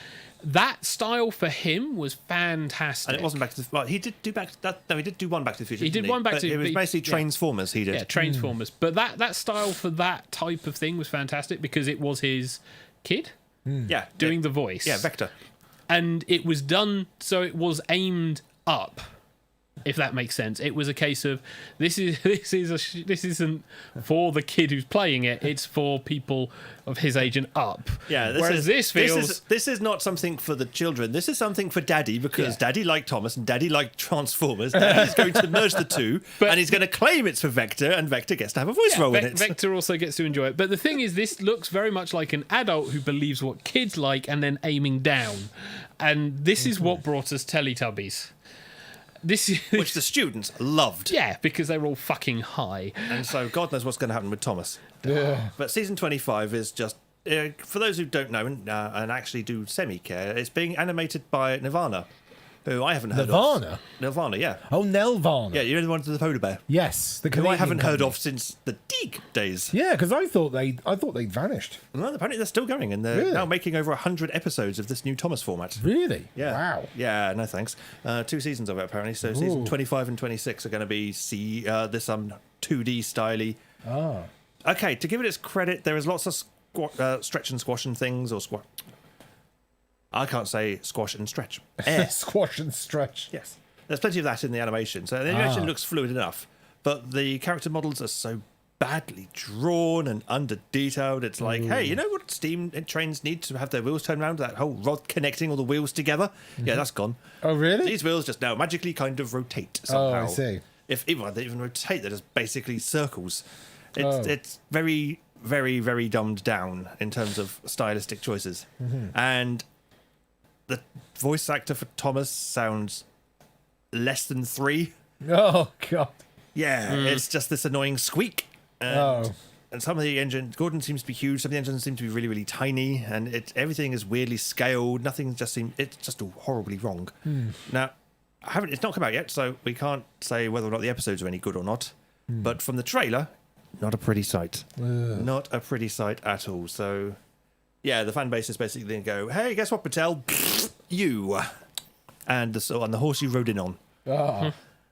That style for him was fantastic. And it wasn't Back to the... Well, he did do he did do one Back to the Future, He did one Back to the Future. It was basically Transformers he did. Yeah, Transformers. But that style for that type of thing was fantastic because it was his kid Yeah. doing the voice. Yeah, Vector. And it was done so it was aimed up, if that makes sense. It was a case of this isn't for the kid who's playing it. It's for people of his age and up. Yeah. This is not something for the children. This is something for Daddy because Daddy liked Thomas and Daddy liked Transformers. Daddy's going to merge the two and he's going to claim it's for Vector and Vector gets to have a voice role in it. Vector also gets to enjoy it. But the thing is, this looks very much like an adult who believes what kids like and then aiming down. And this is what brought us Teletubbies. Which the students loved. Yeah, because they were all fucking high. And so God knows what's going to happen with Thomas. Yeah. But season 25 is just... for those who don't know and actually do semi-care, it's being animated by Nirvana, who I haven't heard of. Nirvana, yeah. Oh, Nelvana. Yeah, you know the one with the polar bear? Yes. The who I Canadian haven't heard company. of since the Deeg days. Yeah, because I thought they'd vanished. Well, apparently they're still going, and they're now making over 100 episodes of this new Thomas format. Really? Yeah. Wow. Yeah, no thanks. 2 seasons of it, apparently. So season 25 and 26 are going to be this 2D styly. Ah. Okay, to give it its credit, there is lots of stretch and squash and things, or squash. I can't say squash and stretch. Squash and stretch. Yes. There's plenty of that in the animation. So the animation looks fluid enough. but the character models are so badly drawn and under detailed. It's like, hey, you know what steam trains need to have their wheels turned around? That whole rod connecting all the wheels together? Yeah, that's gone. Oh, really? These wheels just now magically kind of rotate somehow. Oh, I see. If even they even rotate, they're just basically circles. It's very, very, very dumbed down in terms of stylistic choices. And the voice actor for Thomas sounds less than 3. Oh, God. Yeah, it's just this annoying squeak. And some of the engines, Gordon seems to be huge. Some of the engines seem to be really, really tiny, and everything is weirdly scaled. Nothing just seems. It's just all horribly wrong. Now, it's not come out yet, so we can't say whether or not the episodes are any good or not. But from the trailer, not a pretty sight. Not a pretty sight at all. So, yeah, the fan base is basically going to go, "Hey, guess what, Patel? You," and the horse you rode in on.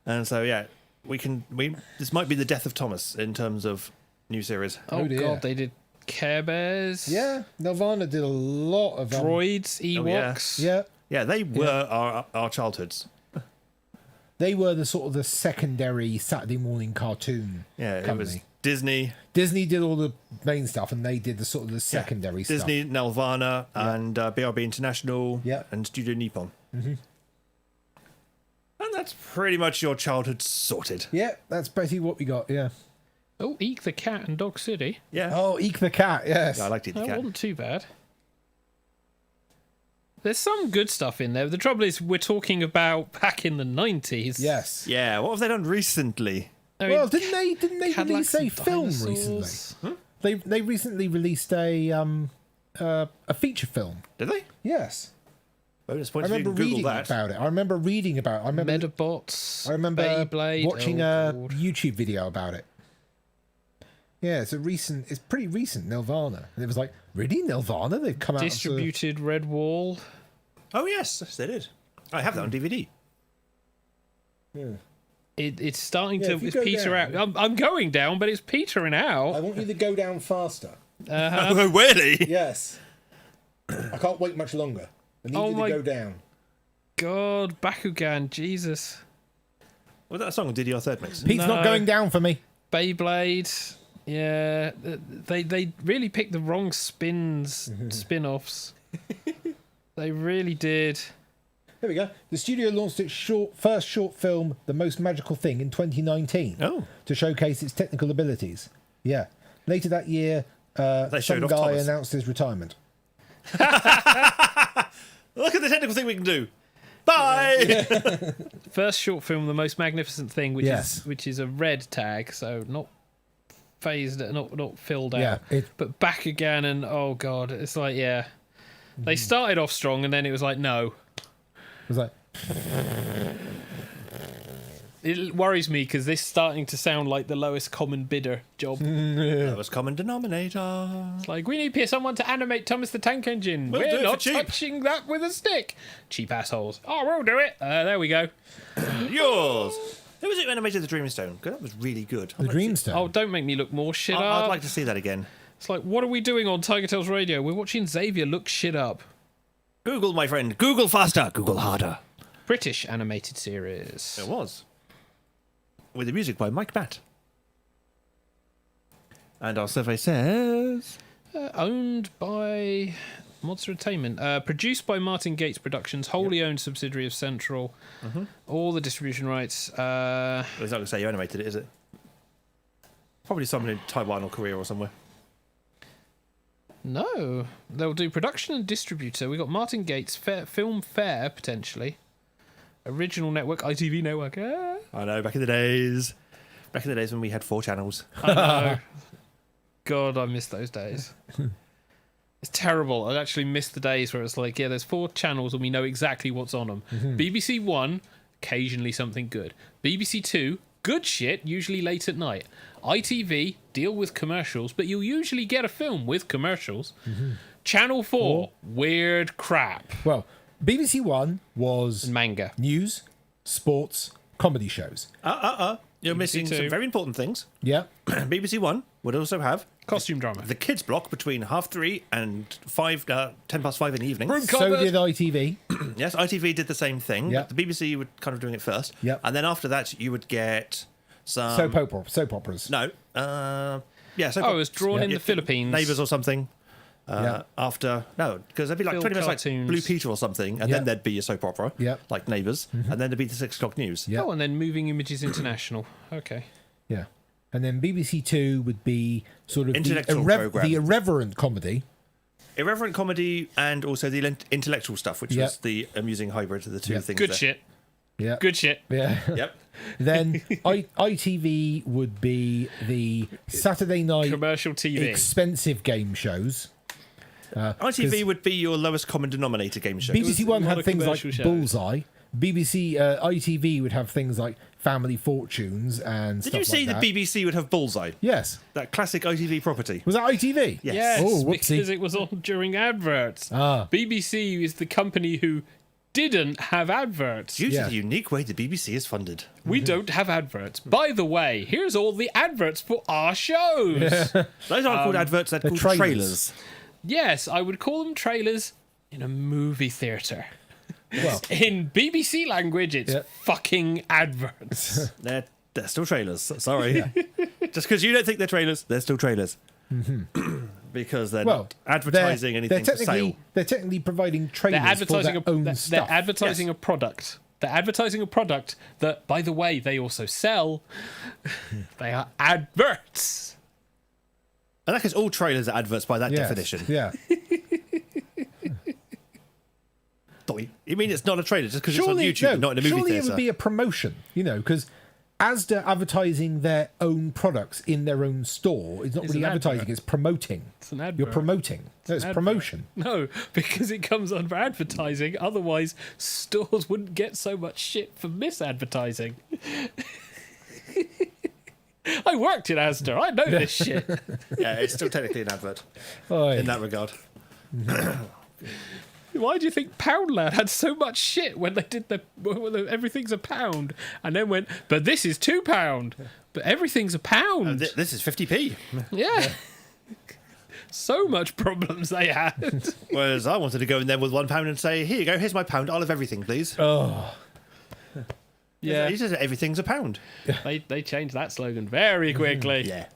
And so, yeah. This might be the death of Thomas in terms of new series. Oh God, they did Care Bears. Yeah, Nelvana did a lot of droids, Ewoks. Yeah, they were our childhoods. They were the sort of the secondary Saturday morning cartoon. Yeah, company. it was Disney. Disney did all the main stuff, and they did the sort of the secondary stuff. Disney, Nelvana, and BRB International, and Studio Nippon. And that's pretty much your childhood sorted. Yeah, that's basically what we got, yeah. Oh, Eek the Cat and Dog City. Yeah. Oh, Eek the Cat, yes. Yeah, I liked Eek the That Cat. wasn't too bad. There's some good stuff in there. The trouble is, we're talking about back in the 90s. Yes. Yeah, what have they done recently? Well, didn't they Cadillacs release a and film dinosaurs. recently? They recently released a feature film. Did they? Yes. Bonus I points if you remember can Google reading that. about it. I remember reading about it. I remember Metabots. I remember Beyblade. watching oh, a God. YouTube video about it. Yeah, it's pretty recent, Nelvana. And it was like, really, Nelvana? They've come out Distributed Red Wall. Oh, yes, they did. I have that on DVD. It's starting Yeah, to if you it's go peter down. out. I'm going down, but it's petering out. I want you to go down faster. Oh, really? Yes. I can't wait much longer. I need Oh you my- to go down. God, Bakugan, Jesus. Was that a song? Did your third mix? Pete's not going down for me. Beyblade. Yeah, they really picked the wrong spin-offs. They really did. There we go. The studio launched its first short film, The Most Magical Thing, in 2019 to showcase its technical abilities. Yeah. Later that year, They showed some off guy Thomas. announced his retirement. Look at the technical thing we can do. Bye. First short film, The Most Magnificent Thing, which Yes. is a red tag, so not phased, not filled out. Yeah, but back again, and oh God, it's like they started off strong, and then it was like no. It was like, It worries me because this is starting to sound like the lowest common bidder job. Lowest common denominator. It's like, we need someone to animate Thomas the Tank Engine. We'll do We're it for not cheap." touching that with a stick. Cheap assholes. Oh, we'll do it. There we go. Yours. Who was it who animated the Dreamstone? That was really good. The Dreamstone. Oh, don't make me look more shit up. I'd like to see that again. It's like, what are we doing on TigerTails Radio? We're watching Xavier look shit up. Google, my friend. Google faster. Google harder. British animated series. It was. With the music by Mike Batt. And our survey says... Owned by Monster Entertainment. Produced by Martin Gates Productions, wholly owned subsidiary of Central. All the distribution rights. It's not going to say you animated it, is it? Probably someone in Taiwan or Korea or somewhere. No. They'll do production and distributor. We got Martin Gates, Film Fair, potentially. Original network, ITV network. I know, back in the days. Back in the days when we had 4 channels. I know. God, I miss those days. It's terrible. I actually miss the days where it's like, yeah, there's 4 channels and we know exactly what's on them. BBC 1, occasionally something good. BBC 2, good shit, usually late at night. ITV, deal with commercials, but you'll usually get a film with commercials. Channel 4, weird crap. Well, BBC One was manga, news, sports, comedy shows. You're missing BBC some Two. very important things. Yeah. BBC One would also have costume drama. The kids block between 3:30 and 5:10 in the evening. So did ITV. Yes, ITV did the same thing. Yeah. But the BBC were kind of doing it first. Yeah. And then after that, you would get some soap operas. No. Yeah. Soap Oh, it was drawn in the Philippines. Neighbours or something. Yeah. After because there'd be like Film 20 minutes like cartoons. Blue Peter or something, and Yeah. then there'd be a soap opera, Yeah. like Neighbours, and then there'd be the 6 o'clock news. Yeah. Oh, and then Moving Images International. Okay. Yeah. And then BBC Two would be sort of Intellectual programme. the irreverent comedy. Irreverent comedy and also the intellectual stuff, which Yeah. was the amusing hybrid of the two Yeah. things. Good there. shit. Yeah. Good shit. Yeah. Yep. Then ITV would be the Saturday night Commercial TV. expensive game shows. ITV would be your lowest common denominator game show. BBC One not had a things like commercial show. Bullseye. ITV would have things like Family Fortunes and Did stuff you see like the that. BBC would have Bullseye? Yes. That classic ITV property. Was that ITV? Yes. Yes, Oh, whoopsie. because it was on during adverts. Ah. BBC is the company who didn't have adverts. Due Yeah. to the unique way the BBC is funded. We don't have adverts. By the way, here's all the adverts for our shows. Those aren't called adverts, they're called trailers. trailers. Yes, I would call them trailers in a movie theatre. Well, In BBC language, it's Yeah. fucking adverts. They're still trailers. Sorry. Just because you don't think they're trailers, they're still trailers. Because they're not advertising anything for sale. They're technically providing They're trailers advertising for their own they're stuff. advertising a product. They're advertising a product that, by the way, they also sell. They are adverts. And that is all trailers are adverts by that Yes. definition. Yeah. You mean it's not a trailer just because it's on YouTube and not in a movie surely theatre? it would be a promotion, because Asda advertising their own products in their own store is not It's really an advertising, advert. it's promoting. It's an advert. You're promoting. No, it's Advert. promotion. No, because it comes under advertising. Otherwise, stores wouldn't get so much shit for misadvertising. I worked in Asda. I know this shit. Yeah, it's still technically an advert Oi. in that regard. Why do you think Poundland had so much shit when they did everything's a pound, and then went, but this is £2, but everything's a pound. This is 50p. Yeah. So much problems they had. Whereas I wanted to go in there with £1 and say, here you go, here's my pound, I'll have everything, please. Oh. Yeah. He says everything's a pound. They changed that slogan very quickly. Yeah.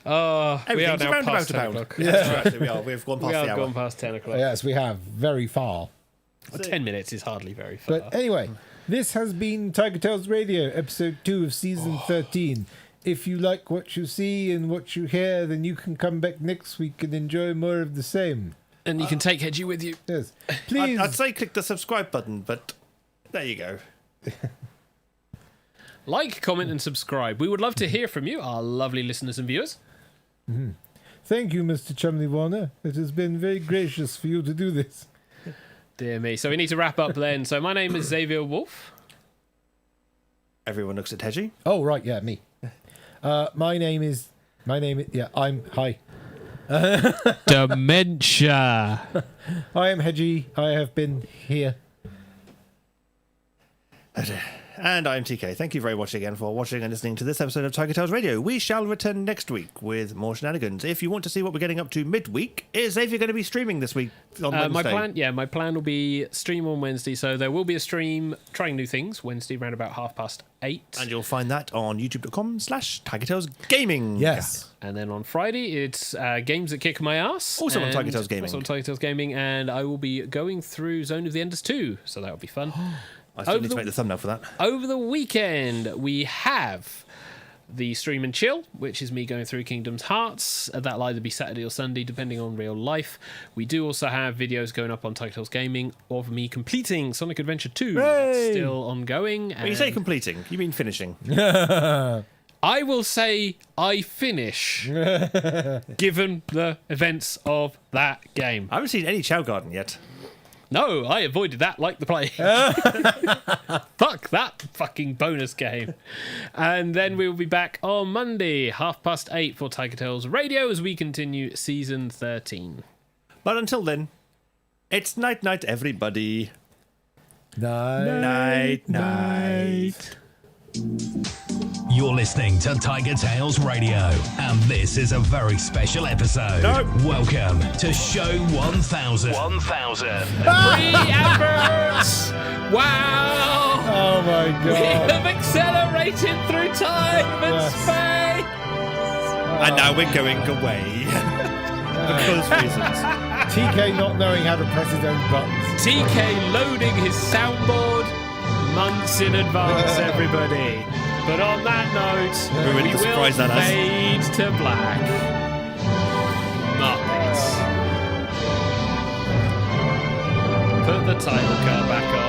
Oh, we are Everything's now around past about 10 a pound. o'clock. Yeah. Actually, we are. We've gone past We the have hour. gone past 10 o'clock. Yes, we have. Very far. Well, 10 minutes is hardly very far. But anyway, this has been TigerTails Radio, episode 2 of season 13. If you like what you see and what you hear, then you can come back next week and enjoy more of the same. And you can take Hedgie with you. Yes. Please. I'd say click the subscribe button, but there you go. Like, comment, and subscribe. We would love to hear from you, our lovely listeners and viewers. Thank you, Mr. Chumley Warner. It has been very gracious for you to do this. Dear me. So we need to wrap up then. So my name is Xavier Wolf. Everyone looks at Hedgie. Oh, right, yeah, me. My name is, yeah, hi. Dementia. I am Hedgie. I have been here. And I'm TK. Thank you very much again for watching and listening to this episode of TigerTails Radio. We shall return next week with more shenanigans. If you want to see what we're getting up to midweek, is Xavier going to be streaming this week on Wednesday? My plan will be stream on Wednesday. So there will be a stream trying new things Wednesday around about 8:30. And you'll find that on youtube.com/TigerTails Gaming. Yes. And then on Friday, it's games that kick my ass. Also on and TigerTails Gaming. Also on TigerTails Gaming. And I will be going through Zone of the Enders 2. So that'll be fun. I still need to make the thumbnail for that. Over the weekend, we have the Stream and Chill, which is me going through Kingdom's Hearts. That'll either be Saturday or Sunday, depending on real life. We do also have videos going up on TigerTails Gaming of me completing Sonic Adventure 2. That's still ongoing. When you say completing, you mean finishing. I will say I finish, given the events of that game. I haven't seen any Chow Garden yet. No, I avoided that like the plague. Fuck that fucking bonus game. And then we will be back on Monday, 8:30 for TigerTails Radio as we continue season 13. But until then, it's night-night, everybody. Night. Night-night. You're listening to TigerTails Radio, and this is a very special episode. Welcome to Show 1000. 1000. Pre-adverts! Wow! Oh my We god. have accelerated through time and space! And now we're going away. Because reasons. TK not knowing how to press his own buttons. TK loading his soundboard months in advance, everybody. But on that note, Ruined we the will surprise that has. fade to black. Muppets. Put the title card back on.